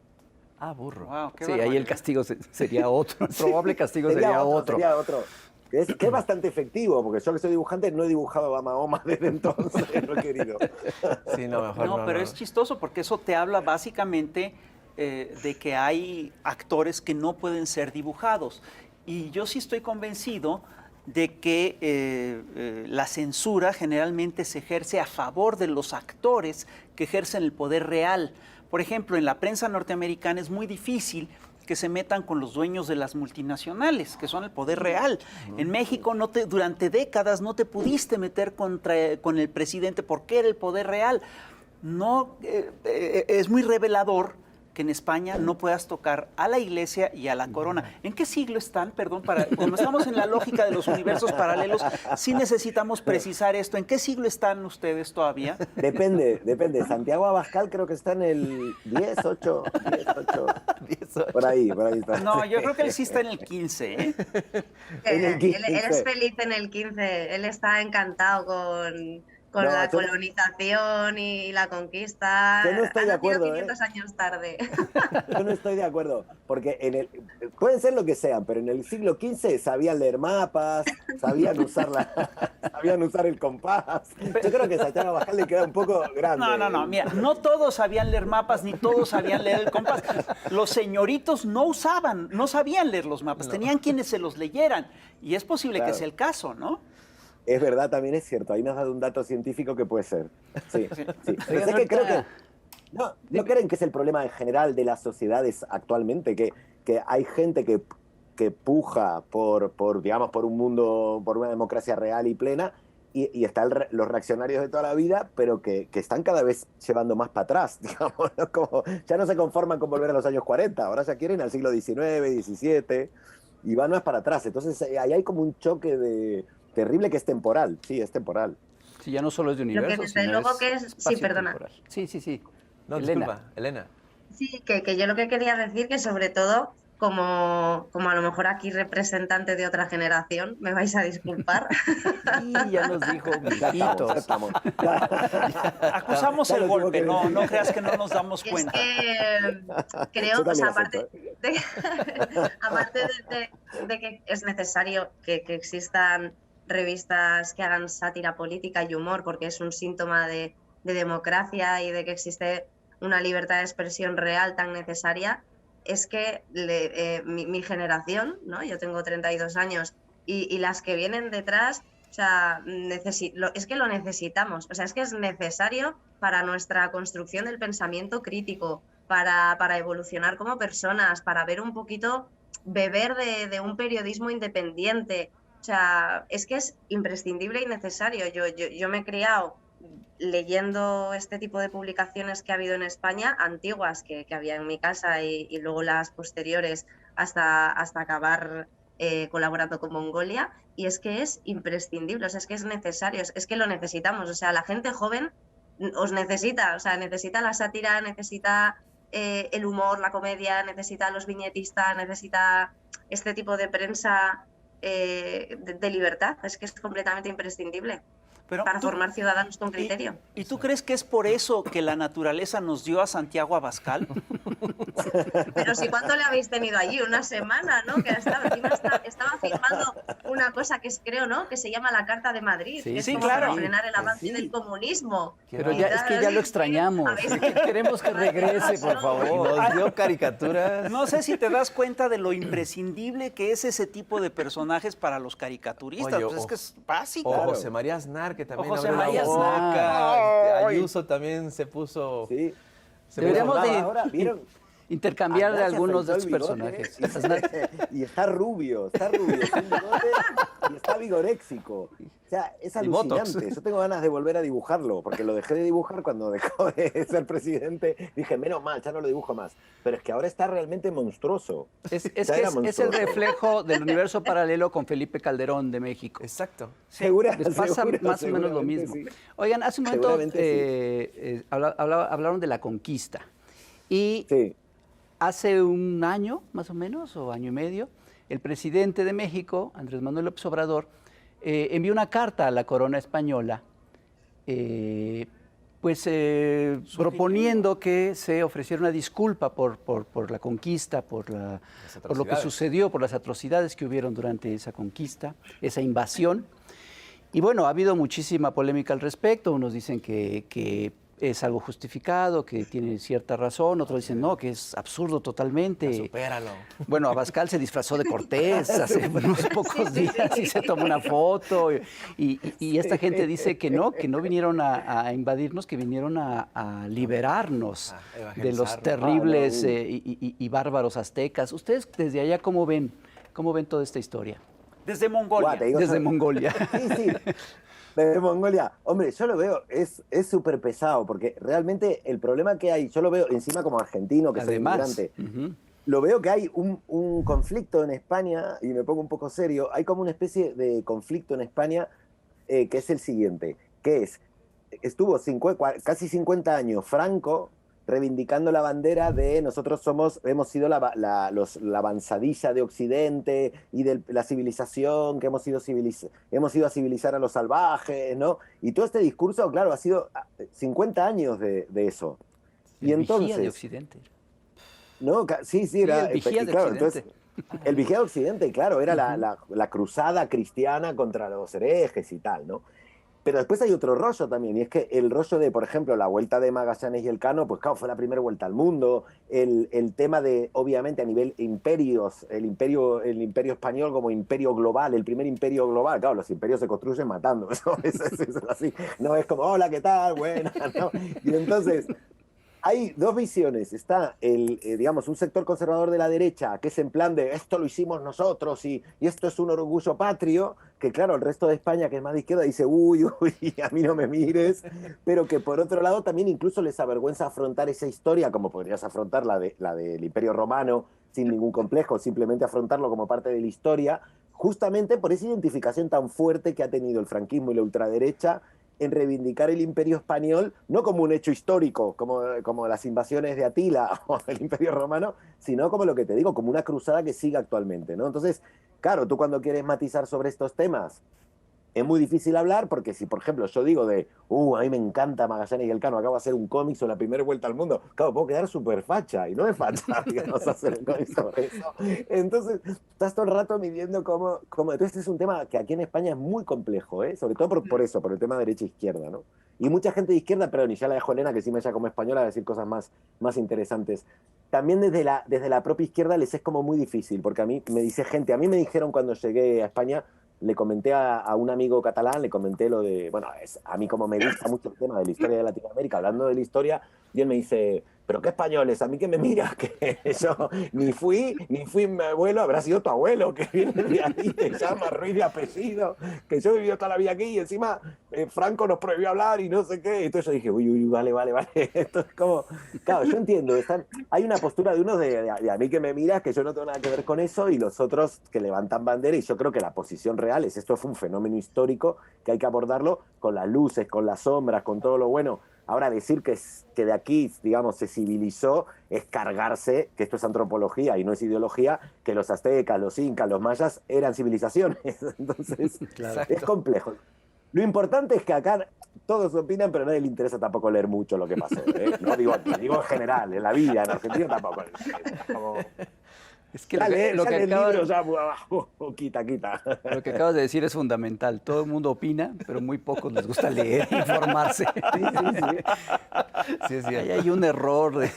Ah, burro. Wow, qué Sí, ahí barbaridad. el castigo sería otro. El probable castigo sería otro. Sería otro. Que es bastante efectivo, porque yo que soy dibujante no he dibujado a Mahoma desde entonces, no he querido. Sí, no, mejor no. No, pero es chistoso porque eso te habla básicamente de que hay actores que no pueden ser dibujados. Y yo sí estoy convencido de que la censura generalmente se ejerce a favor de los actores que ejercen el poder real. Por ejemplo, en la prensa norteamericana es muy difícil que se metan con los dueños de las multinacionales, que son el poder real. En México durante décadas no te pudiste meter con el presidente porque era el poder real. No, es muy revelador que en España no puedas tocar a la iglesia y a la corona. ¿En qué siglo están? Perdón, como estamos en la lógica de los universos paralelos, sí necesitamos precisar esto. ¿En qué siglo están ustedes todavía? Depende. Santiago Abascal creo que está en el 10, 8. Por ahí está. No, yo creo que él sí está en el 15, ¿eh? En el 15. Él es feliz en el 15, él está encantado con la colonización y la conquista. Yo no estoy de acuerdo, 500 años tarde. Yo no estoy de acuerdo, porque pueden ser lo que sean, pero en el siglo XV sabían leer mapas, sabían usar el compás. Yo creo que Santiago Abascal le queda un poco grande. No, mira, no todos sabían leer mapas, ni todos sabían leer el compás. Los señoritos no sabían leer los mapas, tenían quienes se los leyeran, y es posible que sea el caso, ¿no? Es verdad, también es cierto. Ahí me has dado un dato científico que puede ser. Sí. Pero sé que creo que... ¿No creen que es el problema en general de las sociedades actualmente? Que hay gente que puja por un mundo, por una democracia real y plena, y están los reaccionarios de toda la vida, pero que están cada vez llevando más para atrás, digamos, ¿no? Como, ya no se conforman con volver a los años 40, ahora ya quieren al siglo XIX, XVII, y van más para atrás. Entonces ahí hay como un choque terrible que es temporal. Sí, es temporal. Sí, ya no solo es de universo, Lo que desde luego que es... Sí, perdona. Temporal. Sí. No, Elena. disculpa, Elena. Sí, que yo lo que quería decir que sobre todo, como a lo mejor aquí representante de otra generación, me vais a disculpar. Sí, ya nos dijo viejitos. Estamos. Acusamos el golpe, no creas que no nos damos cuenta. Es que creo, Yo o sea, también aparte de que es necesario que existan revistas que hagan sátira política y humor, porque es un síntoma de democracia y de que existe una libertad de expresión real tan necesaria, es que mi generación, ¿no? Yo tengo 32 años y las que vienen detrás, o sea, es que lo necesitamos, o sea, es que es necesario para nuestra construcción del pensamiento crítico, para evolucionar como personas, para ver un poquito, beber de un periodismo independiente. O sea, es que es imprescindible y necesario. Yo me he criado leyendo este tipo de publicaciones que ha habido en España, antiguas que había en mi casa y luego las posteriores hasta acabar colaborando con Mongolia, y es que es imprescindible, o sea, es que es necesario, es que lo necesitamos. O sea, la gente joven os necesita, o sea, necesita la sátira, necesita el humor, la comedia, necesita los viñetistas, necesita este tipo de prensa de libertad. Es que es completamente imprescindible para formar ciudadanos con criterio. ¿Y tú crees que es por eso que la naturaleza nos dio a Santiago Abascal? Pero si ¿cuánto le habéis tenido allí? Una semana, ¿no? Que estaba firmando una cosa que creo, ¿no? Que se llama la Carta de Madrid, Sí, que es sí, como claro. para frenar el avance del comunismo. Pero es que ya lo extrañamos. Queremos que regrese, por favor. Nos dio caricaturas. No sé si te das cuenta de lo imprescindible que es ese tipo de personajes para los caricaturistas. Oye, Pues es que es básico. O José María Aznar, que también O José abrió la María boca. Aznar. Ayuso también se puso... Sí. Deberíamos de Ahora, ¿vieron? intercambiar de Aznar se algunos de afeitó estos el bigote, personajes. Y está rubio, sin bigote, y está vigoréxico. O sea, es Y botox. alucinante. Yo tengo ganas de volver a dibujarlo, porque lo dejé de dibujar cuando dejó de ser presidente. Dije, menos mal, ya no lo dibujo más. Pero es que ahora está realmente monstruoso. Es Ya era el monstruoso. reflejo del universo paralelo con Felipe Calderón de México. Exacto. Les pasa más o menos lo mismo. Sí. Oigan, hace un momento Seguramente hablaron de la conquista. Y Sí. hace un año, más o menos, o año y medio, el presidente de México, Andrés Manuel López Obrador, envió una carta a la corona española, proponiendo que se ofreciera una disculpa por la conquista, por lo que atrocidades. sucedió, por las atrocidades que hubieron durante esa conquista, esa invasión. Y bueno, ha habido muchísima polémica al respecto. Unos dicen que es algo justificado, que tiene cierta razón, otros dicen no, que es absurdo totalmente. Supéralo. Bueno, Abascal se disfrazó de Cortés hace unos pocos días y se tomó una foto. Y esta gente dice que no vinieron a invadirnos, que vinieron a liberarnos de los terribles y bárbaros aztecas. ¿Ustedes desde allá cómo ven toda esta historia? Desde Mongolia. Desde Mongolia. Sí. De Mongolia, hombre, yo lo veo, es súper pesado, porque realmente el problema que hay, yo lo veo encima como argentino, que soy inmigrante, lo veo que hay un conflicto en España, y me pongo un poco serio, hay como una especie de conflicto en España que es el siguiente, estuvo casi 50 años Franco reivindicando la bandera de nosotros hemos sido la avanzadilla de Occidente y de la civilización, que hemos ido a civilizar a los salvajes, ¿no? Y todo este discurso, claro, ha sido 50 años de eso. Y entonces, vigía de Occidente. No, sí, era el vigía de Occidente. Entonces, el vigía de Occidente, claro, era la cruzada cristiana contra los herejes y tal, ¿no? Pero después hay otro rollo también, y es que el rollo de, por ejemplo, la vuelta de Magallanes y Elcano, pues claro, fue la primera vuelta al mundo, el tema de, obviamente, a nivel imperios, el imperio español como imperio global, el primer imperio global, claro, los imperios se construyen matando, eso es así, no es como, hola, ¿qué tal? Buenas, ¿no? Y entonces, hay dos visiones. Está digamos, un sector conservador de la derecha, que es en plan de esto lo hicimos nosotros y esto es un orgullo patrio, que claro, el resto de España, que es más de izquierda, dice, uy, a mí no me mires, pero que por otro lado también incluso les avergüenza afrontar esa historia, como podrías afrontar la del Imperio Romano, sin ningún complejo, simplemente afrontarlo como parte de la historia, justamente por esa identificación tan fuerte que ha tenido el franquismo y la ultraderecha en reivindicar el Imperio Español, no como un hecho histórico, como las invasiones de Atila o el Imperio Romano, sino como lo que te digo, como una cruzada que sigue actualmente, ¿no? Entonces, claro, tú cuando quieres matizar sobre estos temas, es muy difícil hablar porque si, por ejemplo, yo digo a mí me encanta Magallanes y Elcano, acabo de hacer un cómic sobre la primera vuelta al mundo, claro, puedo quedar súper facha, y no es facha, digamos, hacer un cómic sobre eso. Entonces, estás todo el rato midiendo cómo... Entonces, este es un tema que aquí en España es muy complejo, ¿eh? Sobre todo por eso, por el tema derecha-izquierda, ¿no? Y mucha gente de izquierda, perdón, y ya la dejo a Elena, que sí me haya como española, a decir cosas más interesantes. También desde la propia izquierda les es como muy difícil, porque a mí me dijeron cuando llegué a España, le comenté a un amigo catalán, le comenté lo de, bueno, a mí como me gusta mucho el tema de la historia de Latinoamérica, hablando de la historia, y él me dice, pero qué españoles, a mí que me mira, que yo ni fui mi abuelo, habrá sido tu abuelo, que viene de ahí, te llama Ruiz de apellido, que yo he vivido toda la vida aquí, y encima Franco nos prohibió hablar y no sé qué, entonces yo dije, uy, vale, esto es como, claro, yo entiendo, hay una postura de unos de a mí que me miras, que yo no tengo nada que ver con eso, y los otros que levantan bandera, y yo creo que la posición real esto fue un fenómeno histórico que hay que abordarlo con las luces, con las sombras, con todo lo bueno. Ahora decir que de aquí, digamos, se civilizó es cargarse, que esto es antropología y no es ideología, que los aztecas, los incas, los mayas eran civilizaciones. Entonces, es complejo. Lo importante es que acá todos opinan, pero a nadie le interesa tampoco leer mucho lo que pasó, ¿eh? No digo aquí, digo en general, en la vida, en Argentina tampoco. Es que lo que acabas quita. Lo que acabas de decir es fundamental. Todo el mundo opina, pero muy pocos les gusta leer, informarse. Sí, es cierto. Ahí hay un error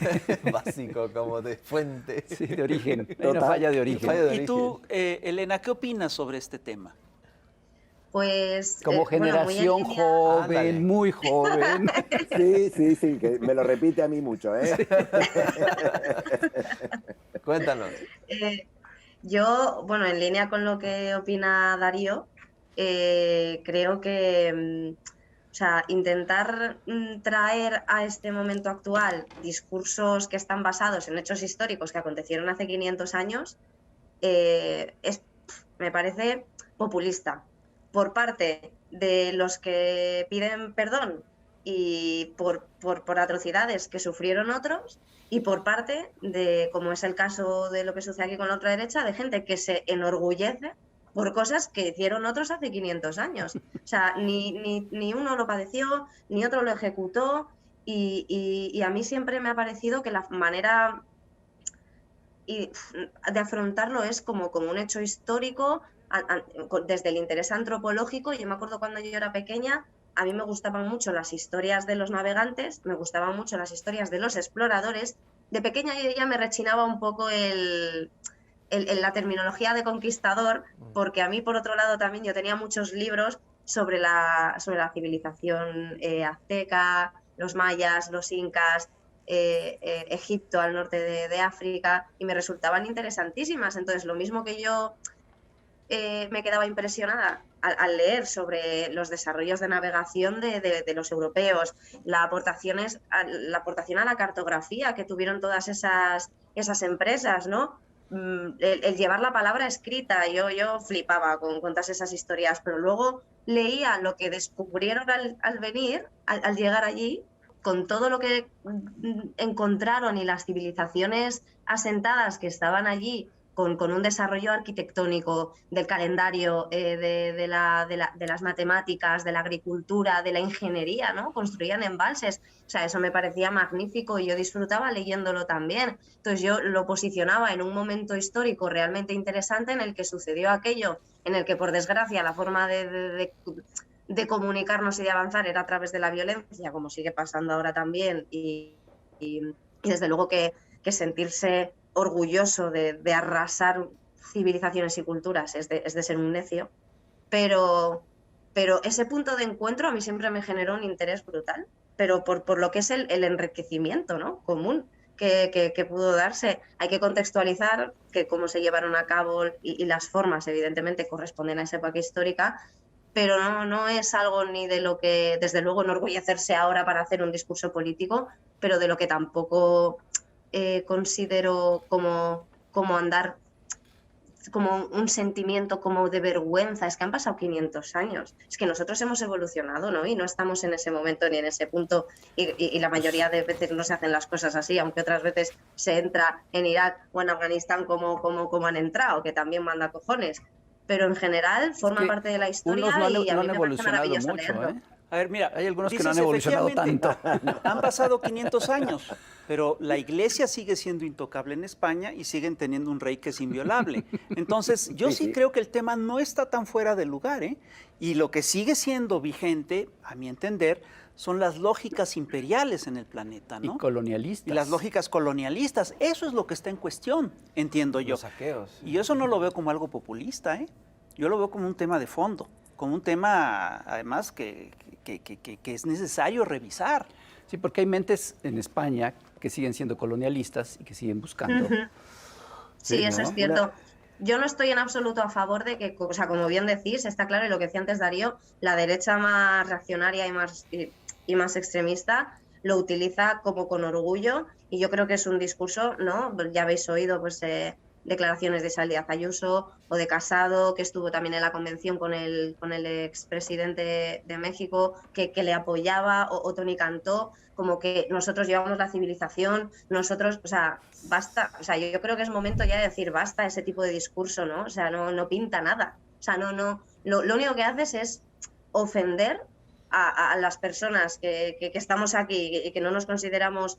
básico, como de fuente. Sí, de origen. Hay una falla de origen. Y tú, Elena, ¿qué opinas sobre este tema? Pues como generación joven, muy joven. Sí, que me lo repite a mí mucho, ¿eh? Sí. Cuéntanos. Yo, bueno, en línea con lo que opina Darío, creo que, o sea, intentar traer a este momento actual discursos que están basados en hechos históricos que acontecieron hace 500 años, me parece populista. Por parte de los que piden perdón y por atrocidades que sufrieron otros, y por parte de, como es el caso de lo que sucede aquí con la ultraderecha, de gente que se enorgullece por cosas que hicieron otros hace 500 años. O sea, ni uno lo padeció, ni otro lo ejecutó, y a mí siempre me ha parecido que la manera de afrontarlo es como un hecho histórico, desde el interés antropológico. Yo me acuerdo cuando yo era pequeña, a mí me gustaban mucho las historias de los navegantes, me gustaban mucho las historias de los exploradores. De pequeña yo ya me rechinaba un poco la terminología de conquistador, porque a mí, por otro lado, también yo tenía muchos libros sobre la civilización azteca, los mayas, los incas, Egipto al norte de África, y me resultaban interesantísimas. Entonces, lo mismo que yo me quedaba impresionada al leer sobre los desarrollos de navegación de los europeos, la aportación a la cartografía que tuvieron todas esas empresas, ¿no? El llevar la palabra escrita, yo flipaba con todas esas historias, pero luego leía lo que descubrieron al venir, al llegar allí, con todo lo que encontraron y las civilizaciones asentadas que estaban allí, con un desarrollo arquitectónico, del calendario, de las matemáticas, de la agricultura, de la ingeniería, ¿no? Construían embalses. O sea, eso me parecía magnífico y yo disfrutaba leyéndolo también. Entonces yo lo posicionaba en un momento histórico realmente interesante en el que sucedió aquello, en el que, por desgracia, la forma de comunicarnos y de avanzar era a través de la violencia, como sigue pasando ahora también, y desde luego que sentirse orgulloso de arrasar civilizaciones y culturas es de ser un necio, pero ese punto de encuentro a mí siempre me generó un interés brutal, pero por lo que es el enriquecimiento, ¿no? Común que pudo darse. Hay que contextualizar que cómo se llevaron a cabo y las formas evidentemente corresponden a esa época histórica, pero no es algo ni de lo que, desde luego, enorgullecerse ahora para hacer un discurso político, pero de lo que tampoco considero como andar, como un sentimiento como de vergüenza. Es que han pasado 500 años, es que nosotros hemos evolucionado, ¿no? Y no estamos en ese momento ni en ese punto, y la mayoría de veces no se hacen las cosas así, aunque otras veces se entra en Irak o en Afganistán como han entrado, que también manda cojones. Pero en general forma parte de la historia y a mí me parece maravilloso leerlo. A ver, mira, hay algunos que no han dices, evolucionado efectivamente, tanto. Han pasado 500 años, pero la iglesia sigue siendo intocable en España y siguen teniendo un rey que es inviolable. Entonces, yo sí creo que el tema no está tan fuera de lugar, ¿eh? Y lo que sigue siendo vigente, a mi entender, son las lógicas imperiales en el planeta, ¿no? Y colonialistas. Y las lógicas colonialistas. Eso es lo que está en cuestión, entiendo yo. Los saqueos. Y yo eso no lo veo como algo populista, ¿eh? Yo lo veo como un tema de fondo, como un tema, además, que es necesario revisar. Sí, porque hay mentes en España que siguen siendo colonialistas y que siguen buscando. Sí, eso ¿no? es cierto. Yo no estoy en absoluto a favor de que, o sea, como bien decís, está claro, y lo que decía antes Darío, la derecha más reaccionaria y más extremista lo utiliza como con orgullo, y yo creo que es un discurso, ¿no? Ya habéis oído, pues, declaraciones de Isabel Díaz Ayuso o de Casado, que estuvo también en la convención con el expresidente de México, que le apoyaba, o Tony Cantó, como que nosotros llevamos la civilización, nosotros, o sea, basta, o sea, yo creo que es momento ya de decir basta ese tipo de discurso, ¿no? O sea, no pinta nada, o sea, lo único que haces es ofender a las personas que estamos aquí y que no nos consideramos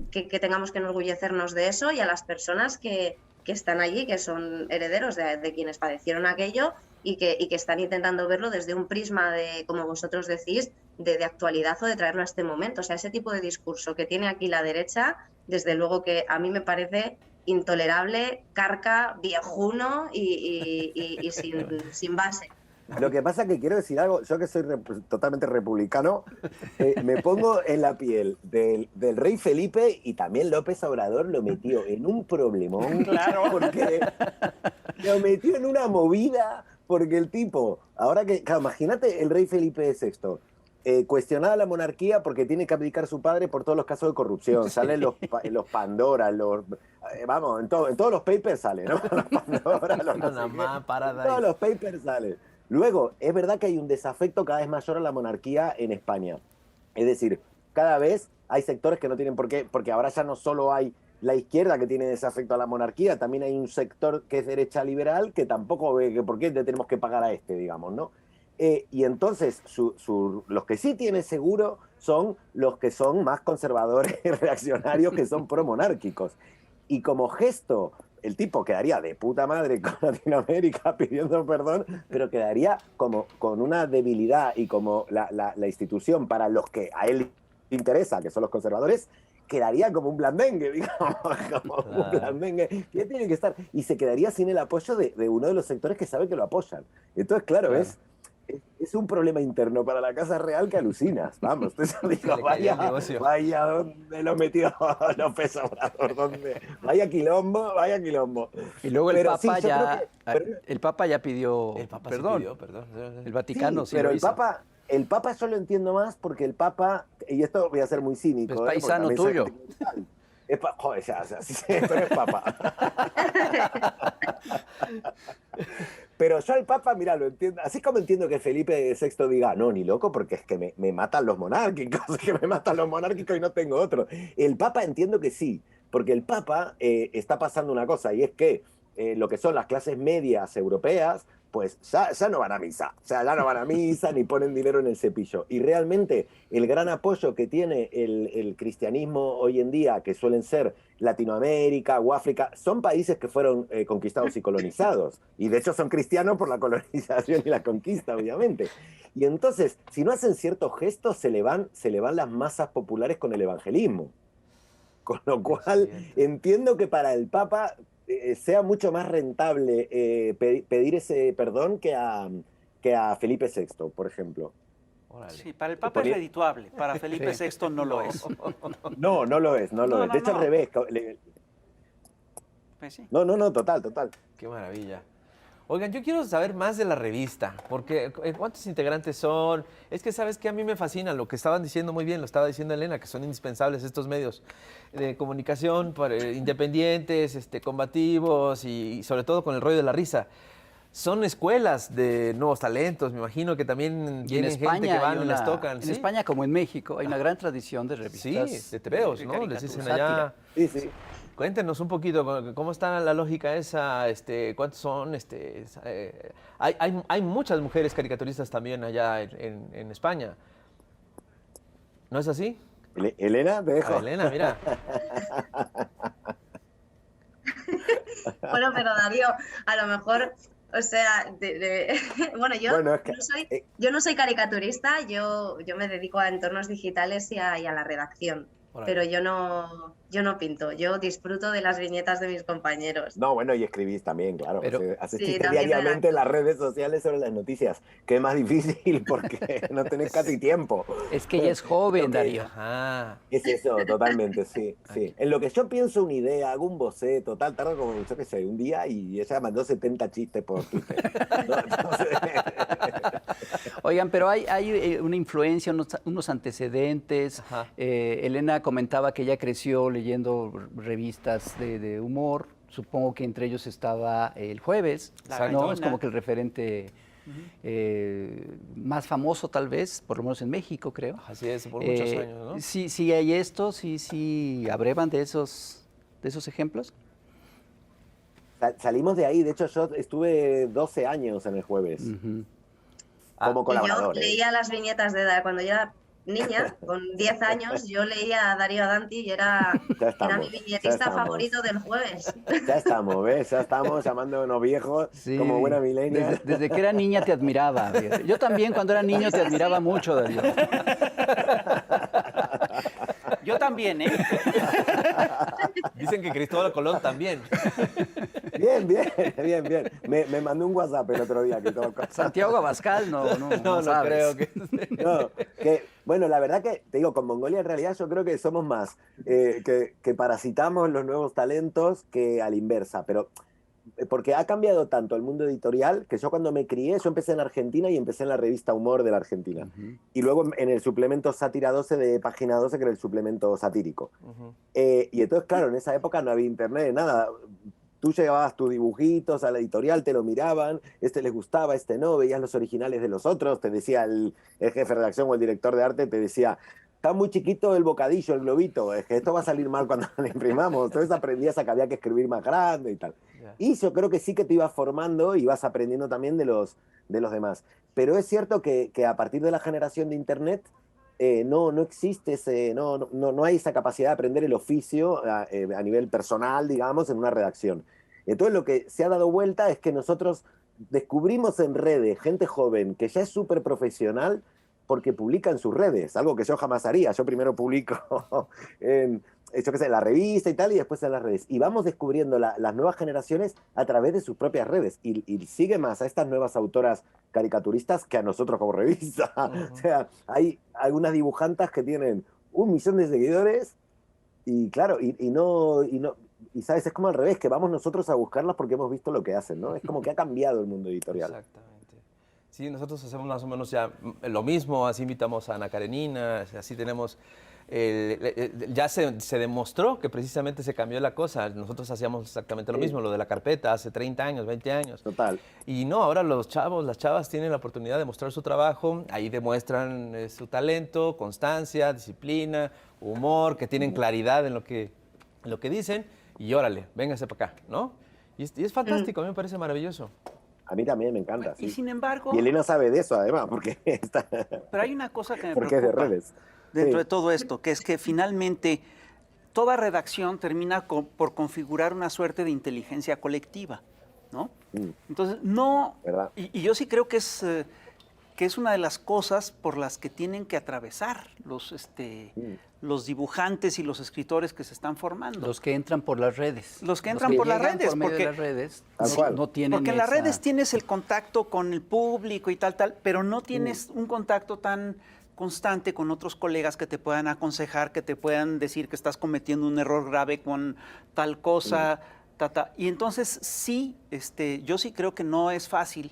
que tengamos que enorgullecernos de eso, y a las personas que están allí, que son herederos de quienes padecieron aquello y que están intentando verlo desde un prisma de, como vosotros decís, de actualidad o de traerlo a este momento. O sea, ese tipo de discurso que tiene aquí la derecha, desde luego que a mí me parece intolerable, carca, viejuno y sin base. Lo que pasa es que quiero decir algo, yo que soy totalmente republicano, me pongo en la piel del rey Felipe, y también López Obrador lo metió en un problemón, Claro. Porque lo metió en una movida, porque el tipo, ahora que, claro, imagínate el rey Felipe VI, cuestionada la monarquía porque tiene que abdicar su padre por todos los casos de corrupción, salen los Pandora, vamos, en todos los papers sale, ¿no? Los Pandora, Panamá, Paradise. todos los papers salen. Luego, es verdad que hay un desafecto cada vez mayor a la monarquía en España. Es decir, cada vez hay sectores que no tienen por qué, porque ahora ya no solo hay la izquierda que tiene desafecto a la monarquía, también hay un sector que es derecha liberal que tampoco ve que por qué le tenemos que pagar a digamos, ¿no? Y entonces, los que sí tiene seguro son los que son más conservadores y reaccionarios, que son promonárquicos. Y como gesto el tipo quedaría de puta madre con Latinoamérica pidiendo perdón, pero quedaría como con una debilidad y como la institución para los que a él le interesa, que son los conservadores, quedaría como un blandengue, digamos, como un blandengue, que tiene que estar, y se quedaría sin el apoyo de uno de los sectores que sabe que lo apoyan. Entonces, claro. Es un problema interno para la Casa Real que alucinas, vamos. Entonces digo, vaya donde lo metió López Obrador, vaya quilombo, vaya quilombo. Y luego el Pero Papa sí, yo ya, creo que- el Papa ya pidió El Papa perdón. sí pidió perdón. El Vaticano sí pero lo hizo. el Papa yo lo entiendo más porque el Papa, y esto voy a ser muy cínico. Es porque paisano también soy tuyo. anticlerical. Joder, esto no es Papa. Pero yo al Papa, mira, lo entiendo. Así como entiendo que Felipe VI diga, no, ni loco, porque es que me matan los monárquicos, que me matan los monárquicos y no tengo otro. El Papa entiendo que sí, porque el Papa está pasando una cosa, y es que lo que son las clases medias europeas, pues ya no van a misa. O sea, ya no van a misa ni ponen dinero en el cepillo. Y realmente el gran apoyo que tiene el cristianismo hoy en día, que suelen ser Latinoamérica o África, son países que fueron conquistados y colonizados. Y de hecho son cristianos por la colonización y la conquista, obviamente. Y entonces, si no hacen ciertos gestos, se le van las masas populares con el evangelismo. Con lo cual, entiendo que para el Papa sea mucho más rentable pedir ese perdón que a Felipe VI, por ejemplo. Sí, para el Papa es redituable, para Felipe VI no lo es. No lo es, no lo es. De hecho, al revés. Pues sí. No, total. Qué maravilla. Oigan, yo quiero saber más de la revista, porque ¿cuántos integrantes son? Es que sabes que a mí me fascina lo que estaban diciendo muy bien, lo estaba diciendo Elena, que son indispensables estos medios de comunicación independientes, combativos y sobre todo con el rollo de la risa. Son escuelas de nuevos talentos, me imagino que también tienen gente que van y les tocan. En España, como en México, hay una gran tradición de revistas. Sí, de tebeos, ¿no? Les dicen allá. Sí. Cuéntenos un poquito, ¿cómo está la lógica esa? ¿Cuántos son? Hay muchas mujeres caricaturistas también allá en España. ¿No es así? Elena, te dejo. Elena, mira. Bueno, pero Darío, a lo mejor, o sea, bueno, yo no soy caricaturista, yo me dedico a entornos digitales y a la redacción. Pero yo no pinto, yo disfruto de las viñetas de mis compañeros. No, bueno, y escribís también, claro. Pero, haces chistes diariamente en las redes sociales sobre las noticias, que es más difícil porque no tenés casi tiempo. Es que ella es joven, Darío. Ajá. Es eso, totalmente, sí. En lo que yo pienso una idea, hago un boceto, tardo como, yo qué sé, un día y ella mandó 70 chistes por Twitter. ¿No? Entonces... Oigan, pero hay una influencia, unos antecedentes. Elena comentaba que ella creció leyendo revistas de humor. Supongo que entre ellos estaba El Jueves, ¿no? Es como que el referente más famoso, tal vez, por lo menos en México, creo. Así es, por muchos años, ¿no? Sí hay esto, sí abrevan de esos ejemplos. Salimos de ahí, de hecho yo estuve 12 años en El Jueves. Como colaborador. Yo leía las viñetas cuando yo era niña, con 10 años, yo leía a Darío Adanti y era mi viñetista favorito del Jueves. Ya estamos, ¿ves? Ya estamos llamándonos viejos como buena millennial. Desde que era niña te admiraba. Yo también cuando era niño te admiraba mucho, Darío. Yo también, ¿eh? Dicen que Cristóbal Colón también. Bien. Me mandó un WhatsApp el otro día. Santiago Abascal, no creo que... No, bueno, la verdad que, te digo, con Mongolia en realidad yo creo que somos más que parasitamos los nuevos talentos que a la inversa, pero porque ha cambiado tanto el mundo editorial que yo cuando me crié, yo empecé en Argentina y empecé en la revista Humor de la Argentina. Y luego en el suplemento Sátira 12 de Página 12, que era el suplemento satírico. Y entonces, claro, en esa época no había internet, nada. Tú llevabas tus dibujitos a la editorial, te lo miraban, les gustaba, no, veías los originales de los otros, te decía el jefe de redacción o el director de arte, te decía, está muy chiquito el bocadillo, el globito, es que esto va a salir mal cuando lo imprimamos. Entonces aprendías a que había que escribir más grande y tal. Y yo creo que sí que te ibas formando y vas aprendiendo también de los demás. Pero es cierto que a partir de la generación de Internet, no existe no hay esa capacidad de aprender el oficio a nivel personal, digamos, en una redacción. Entonces lo que se ha dado vuelta es que nosotros descubrimos en redes gente joven que ya es súper profesional porque publica en sus redes, algo que yo jamás haría. Yo primero publico en, yo qué sé, en la revista y tal, y después en las redes. Y vamos descubriendo las nuevas generaciones a través de sus propias redes. Y sigue más a estas nuevas autoras caricaturistas que a nosotros como revista. O sea, hay algunas dibujantas que tienen 1 millón de seguidores y claro, y sabes, es como al revés, que vamos nosotros a buscarlas porque hemos visto lo que hacen, ¿no? Es como que ha cambiado el mundo editorial. Exactamente. Sí, nosotros hacemos más o menos ya lo mismo, así invitamos a Ana Karenina, así tenemos... ya se demostró que precisamente se cambió la cosa. Nosotros hacíamos exactamente lo mismo, lo de la carpeta, hace 30 años, 20 años. Total. Y no, ahora los chavos, las chavas tienen la oportunidad de mostrar su trabajo, ahí demuestran su talento, constancia, disciplina, humor, que tienen claridad en lo que dicen, y órale, véngase para acá, ¿no? Y es fantástico, a mí me parece maravilloso. A mí también me encanta. Y Sí. sin embargo, Y Elena sabe de eso, además, porque está... pero hay una cosa que me porque es de preocupa redes. dentro Sí. de todo esto, que es que finalmente toda redacción termina por configurar una suerte de inteligencia colectiva, ¿no? Entonces, no, ¿Verdad? y yo sí creo que es una de las cosas por las que tienen que atravesar los dibujantes y los escritores que se están formando. Los que entran por las redes. Los que entran por las llegan redes, por medio de porque- las redes Tal cual. no tienen Porque en las esa- redes tienes el contacto con el público y tal, pero no tienes un contacto tan constante con otros colegas que te puedan aconsejar, que te puedan decir que estás cometiendo un error grave con tal cosa, Y entonces sí, yo sí creo que no es fácil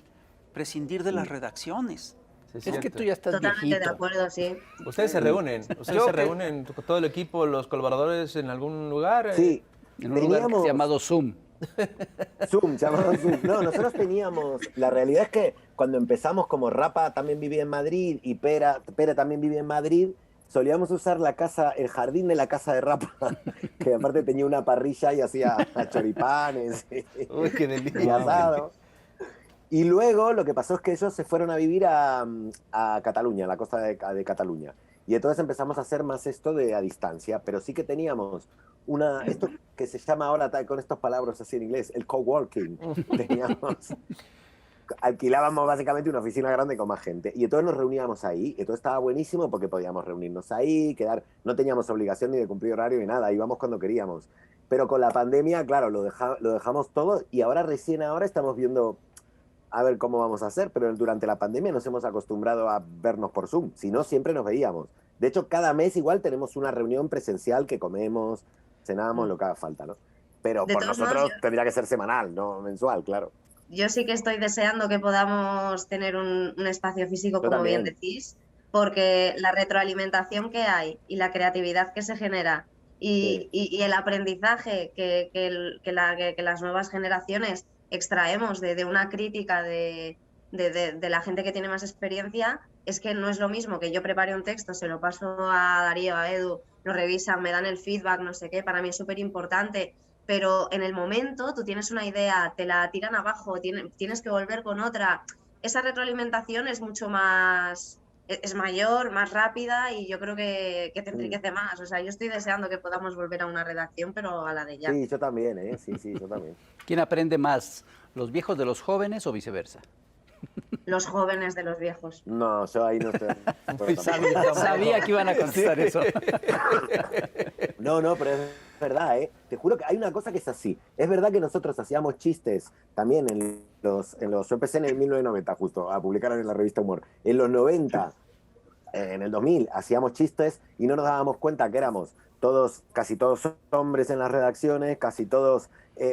prescindir de las redacciones. Sí, Es que cierto. tú ya estás Totalmente de viejito. acuerdo, sí. Ustedes se reúnen con todo el equipo, los colaboradores en algún lugar. Sí, En un lugar teníamos... llamado Zoom. Zoom, llamado Zoom. No, nosotros teníamos... La realidad es que cuando empezamos, como Rapa también vivía en Madrid y Pera también vivía en Madrid, solíamos usar el jardín de la casa de Rapa, que aparte tenía una parrilla y hacía choripanes Uy, qué y delicia. asado. Y luego lo que pasó es que ellos se fueron a vivir a Cataluña, a la costa de Cataluña. Y entonces empezamos a hacer más esto a distancia, pero sí que teníamos esto que se llama ahora con estas palabras así en inglés, el coworking. Alquilábamos básicamente una oficina grande con más gente. Y entonces nos reuníamos ahí. Y todo estaba buenísimo porque podíamos reunirnos ahí, no teníamos obligación ni de cumplir horario ni nada, íbamos cuando queríamos. Pero con la pandemia, claro, lo dejamos todo y recién ahora estamos viendo a ver cómo vamos a hacer, pero durante la pandemia nos hemos acostumbrado a vernos por Zoom, si no siempre nos veíamos. De hecho, cada mes igual tenemos una reunión presencial que comemos, cenamos, lo que haga falta, ¿no? Pero De por todos nosotros modos, tendría que ser semanal, no mensual, claro. Yo sí que estoy deseando que podamos tener un espacio físico, Yo como bien también. decís, porque la retroalimentación que hay y la creatividad que se genera y el aprendizaje que las nuevas generaciones extraemos de una crítica de la gente que tiene más experiencia, es que no es lo mismo que yo prepare un texto, se lo paso a Darío, a Edu, lo revisan, me dan el feedback, no sé qué, para mí es súper importante. Pero en el momento tú tienes una idea, te la tiran abajo, tienes que volver con otra. Esa retroalimentación es mucho más, es mayor, más rápida y yo creo que te enriquece más. O sea, yo estoy deseando que podamos volver a una redacción, pero a la de ya. Sí, yo también, ¿eh? Sí, yo también. ¿Quién aprende más, los viejos de los jóvenes o viceversa? Los jóvenes de los viejos. No, yo ahí no estoy. pero tampoco. Sabía que iban a contestar eso. No, pero es verdad, ¿eh? Te juro que hay una cosa que es así. Es verdad que nosotros hacíamos chistes también yo empecé en el 1990 justo a publicar en la revista Humor. En los 90, en el 2000, hacíamos chistes y no nos dábamos cuenta que éramos casi todos hombres en las redacciones, casi todos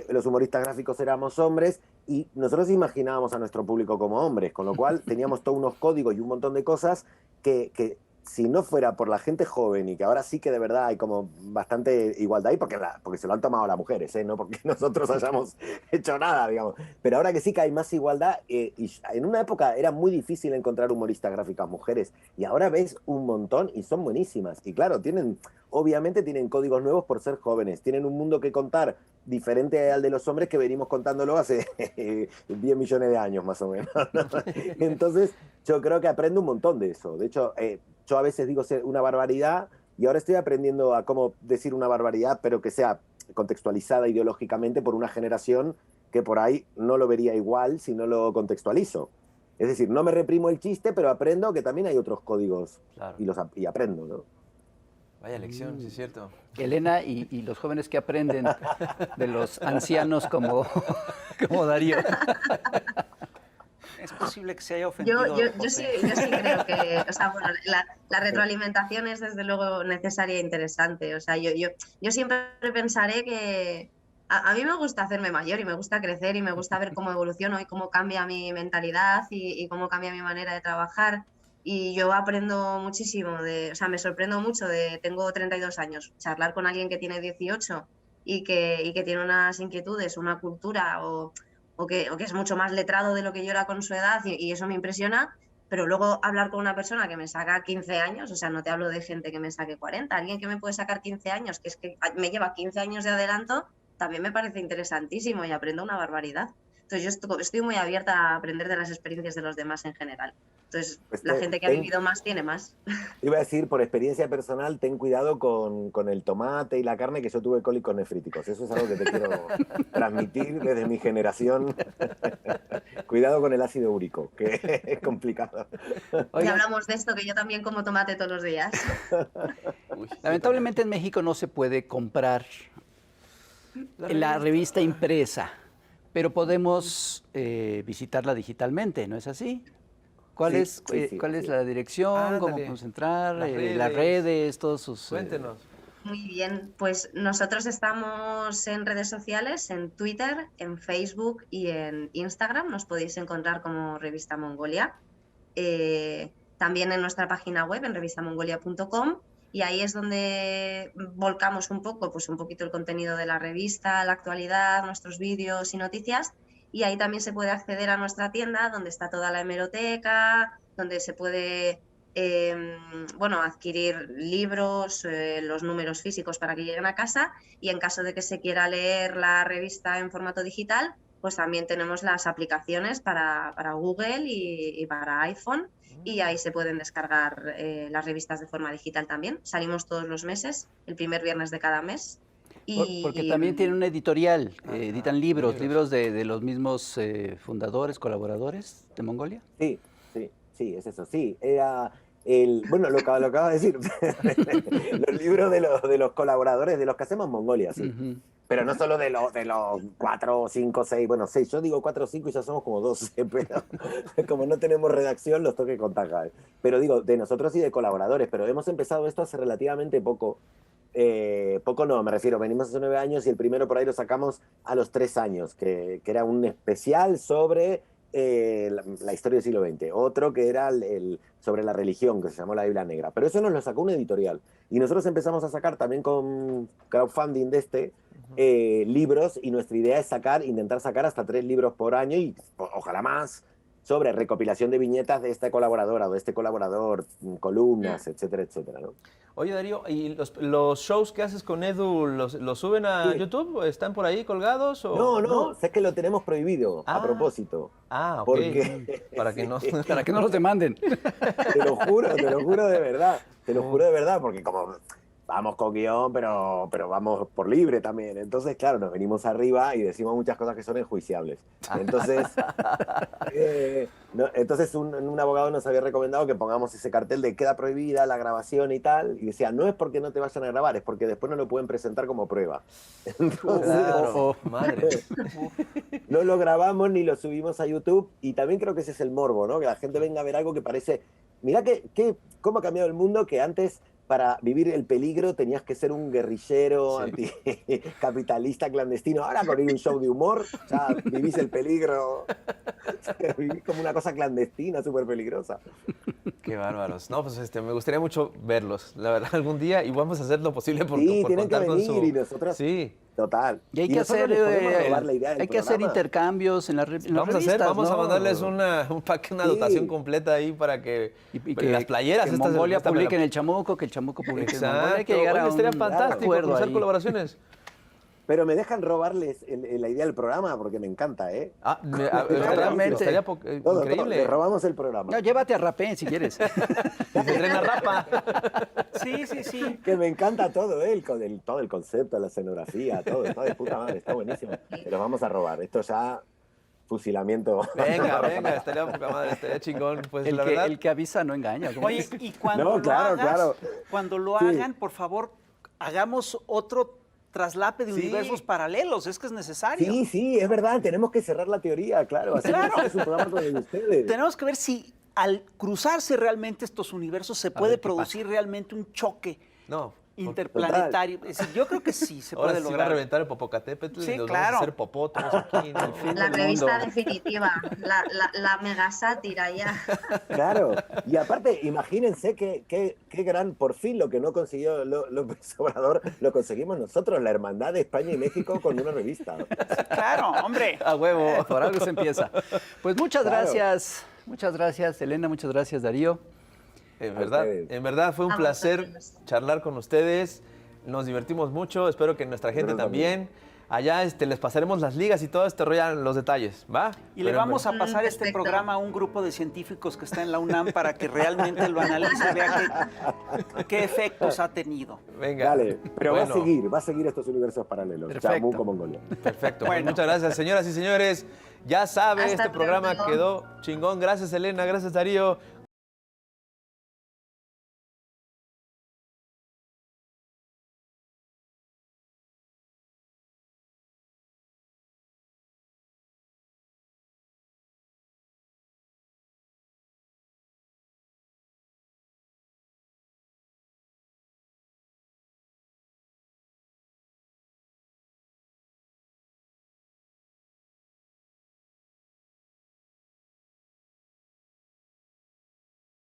los humoristas gráficos éramos hombres y nosotros imaginábamos a nuestro público como hombres, con lo cual teníamos todos unos códigos y un montón de cosas que si no fuera por la gente joven y que ahora sí que de verdad hay como bastante igualdad ahí, porque se lo han tomado las mujeres, no porque nosotros hayamos hecho nada, digamos. Pero ahora que sí que hay más igualdad, y en una época era muy difícil encontrar humoristas gráficas mujeres, y ahora ves un montón y son buenísimas. Y claro, obviamente tienen códigos nuevos por ser jóvenes, tienen un mundo que contar diferente al de los hombres que venimos contándolo hace 10 millones de años más o menos, ¿no? Entonces yo creo que aprendo un montón de eso. De hecho, yo a veces digo una barbaridad y ahora estoy aprendiendo a cómo decir una barbaridad, pero que sea contextualizada ideológicamente por una generación que por ahí no lo vería igual si no lo contextualizo. Es decir, no me reprimo el chiste, pero aprendo que también hay otros códigos Claro. y aprendo, ¿no? Vaya lección, sí es cierto. Elena y los jóvenes que aprenden de los ancianos como Darío. Es posible que se haya ofendido. Yo sí creo que, o sea, bueno, la retroalimentación es desde luego necesaria e interesante. O sea, yo siempre pensaré que a mí me gusta hacerme mayor y me gusta crecer y me gusta ver cómo evoluciono y cómo cambia mi mentalidad y cómo cambia mi manera de trabajar. Y yo aprendo muchísimo o sea, me sorprendo mucho tengo 32 años, charlar con alguien que tiene 18 y que tiene unas inquietudes, una cultura o que es mucho más letrado de lo que yo era con su edad y eso me impresiona, pero luego hablar con una persona que me saca 15 años, o sea, no te hablo de gente que me saque 40, alguien que me puede sacar 15 años, que es que me lleva 15 años de adelanto, también me parece interesantísimo y aprendo una barbaridad. Entonces yo estoy muy abierta a aprender de las experiencias de los demás en general. Entonces, Pues la gente que ha vivido más tiene más. Iba a decir, por experiencia personal, ten cuidado con el tomate y la carne, que yo tuve cólicos nefríticos. Eso es algo que te quiero transmitir desde mi generación. Cuidado con el ácido úrico, que es complicado. Ya Oigan, hablamos de esto, que yo también como tomate todos los días. Uy, lamentablemente en México no se puede comprar la revista impresa, pero podemos visitarla digitalmente, ¿no es así? ¿Cuál Sí, es, sí, cuál es sí. la dirección? ¿Cómo Ándale. podemos entrar? Las Las redes, todos sus... Cuéntenos. Muy bien, pues nosotros estamos en redes sociales, en Twitter, en Facebook y en Instagram. Nos podéis encontrar como Revista Mongolia. También en nuestra página web, en revistamongolia.com. Y ahí es donde volcamos un poco, pues un poquito el contenido de la revista, la actualidad, nuestros vídeos y noticias. Y ahí también se puede acceder a nuestra tienda, donde está toda la hemeroteca, donde se puede adquirir libros, los números físicos para que lleguen a casa, y en caso de que se quiera leer la revista en formato digital, pues también tenemos las aplicaciones para Google y para iPhone, y ahí se pueden descargar las revistas de forma digital también. Salimos todos los meses, el primer viernes de cada mes. Porque también tienen una editorial, editan libros libros. de los mismos fundadores, colaboradores de Mongolia. Sí, es eso, sí. Era bueno, lo acabo de decir, los libros de los colaboradores, de los que hacemos Mongolia, sí. Ujú. Pero no solo de los 4, 5, 6, bueno, 6, yo digo 4 o 5 y ya somos como 12, pero como no tenemos redacción, los tengo que contar. Pero digo, de nosotros y de colaboradores, pero hemos empezado esto hace relativamente poco. Poco no, me refiero, venimos hace 9 años y el primero por ahí lo sacamos a los 3 años, que era un especial sobre la historia del siglo XX. Otro que era sobre la religión, que se llamó la Biblia Negra. Pero eso nos lo sacó una editorial. Y nosotros empezamos a sacar también con crowdfunding de libros, y nuestra idea es intentar sacar hasta 3 libros por año y ojalá más, sobre recopilación de viñetas de esta colaboradora o de este colaborador, columnas, etcétera, etcétera, ¿no? Oye, Darío, ¿y los shows que haces con Edu los suben a Sí. YouTube? ¿Están por ahí colgados? O, No, sé que lo tenemos prohibido, a propósito. Ok. Porque Para que no... Para que no los demanden. te lo juro de verdad. Te lo juro de verdad, porque como vamos con guión, pero vamos por libre también. Entonces, claro, nos venimos arriba y decimos muchas cosas que son enjuiciables. Entonces, entonces un abogado nos había recomendado que pongamos ese cartel de queda prohibida la grabación y tal. Y decía, no es porque no te vayan a grabar, es porque después no lo pueden presentar como prueba. Entonces, Claro, madre. no lo grabamos ni lo subimos a YouTube, y también creo que ese es el morbo, ¿no? Que la gente venga a ver algo que parece... Mirá cómo ha cambiado el mundo, que antes para vivir el peligro tenías que ser un guerrillero anticapitalista clandestino. Ahora con ir a un show de humor ya vivís el peligro. Vivís como una cosa clandestina, súper peligrosa. Qué bárbaros. No, pues me gustaría mucho verlos, la verdad, algún día, y vamos a hacer lo posible por Sí, tienen que contar con venir su... y nosotros... Sí. Total. Y hay Y que nosotros hacer, les podemos robar la idea del hay que hacer programa. intercambios en las revistas, Vamos a ¿no? mandarles una Sí. dotación completa ahí para que, Y que las playeras que estas Mongolia esta me publique la- en el Chamuco, que el Chamuco publique en Exacto. Mongolia. Hay que llegar Oye, a estaría un fantástico acuerdo cruzar ahí. colaboraciones. pero me dejan robarles la idea del programa porque me encanta, ¿eh? Realmente. estaría Todo, increíble. le robamos el programa. No, llévate a Rapén si quieres. Y se estrena Rapa. Sí, sí, sí. Que me encanta todo, todo el concepto, la escenografía, todo, está de puta madre, está buenísimo. Te los vamos a robar. Esto ya, fusilamiento. Venga, estaría poca madre, estaría chingón. Pues la verdad. El que avisa no engaña. ¿cómo Oye, es? y cuando No, lo claro, hagas, claro. cuando lo Sí. hagan, por favor, hagamos otro traslape de Sí. universos paralelos. Es que es necesario. Sí, sí, es verdad, tenemos que cerrar la teoría, claro. Claro. Es un programa con ustedes. Tenemos que ver si al cruzarse realmente estos universos se puede ver qué producir realmente un choque No. interplanetario. Es decir, yo creo que sí se Ahora puede sí va a lograr. reventar el Popocatépetl Sí, y nos claro. vamos a hacer popó todos aquí en el fin La del revista mundo. definitiva, la mega sátira ya. Claro, y aparte, imagínense qué gran, por fin lo que no consiguió López Obrador, lo conseguimos nosotros, la hermandad de España y México con una revista. Claro, hombre. A huevo. Por algo se empieza. Pues muchas Claro. gracias, Elena, muchas gracias, Darío. ustedes. En verdad fue un A placer vosotros. charlar con ustedes. Nos divertimos mucho, espero que nuestra gente Nosotros también. Allá les pasaremos las ligas y todo esto, rollan los detalles, ¿va? Y le Pero en vamos a pasar este perfecto. programa a un grupo de científicos que está en la UNAM para que realmente lo analice y vea qué efectos ha tenido. Venga. Dale, pero Bueno, va a seguir estos universos paralelos. Perfecto. Chamuco Mongolia. Perfecto. Bueno. Pues muchas gracias, señoras y señores. Ya sabe, Hasta este programa pronto. quedó chingón. Gracias, Elena. Gracias, Darío.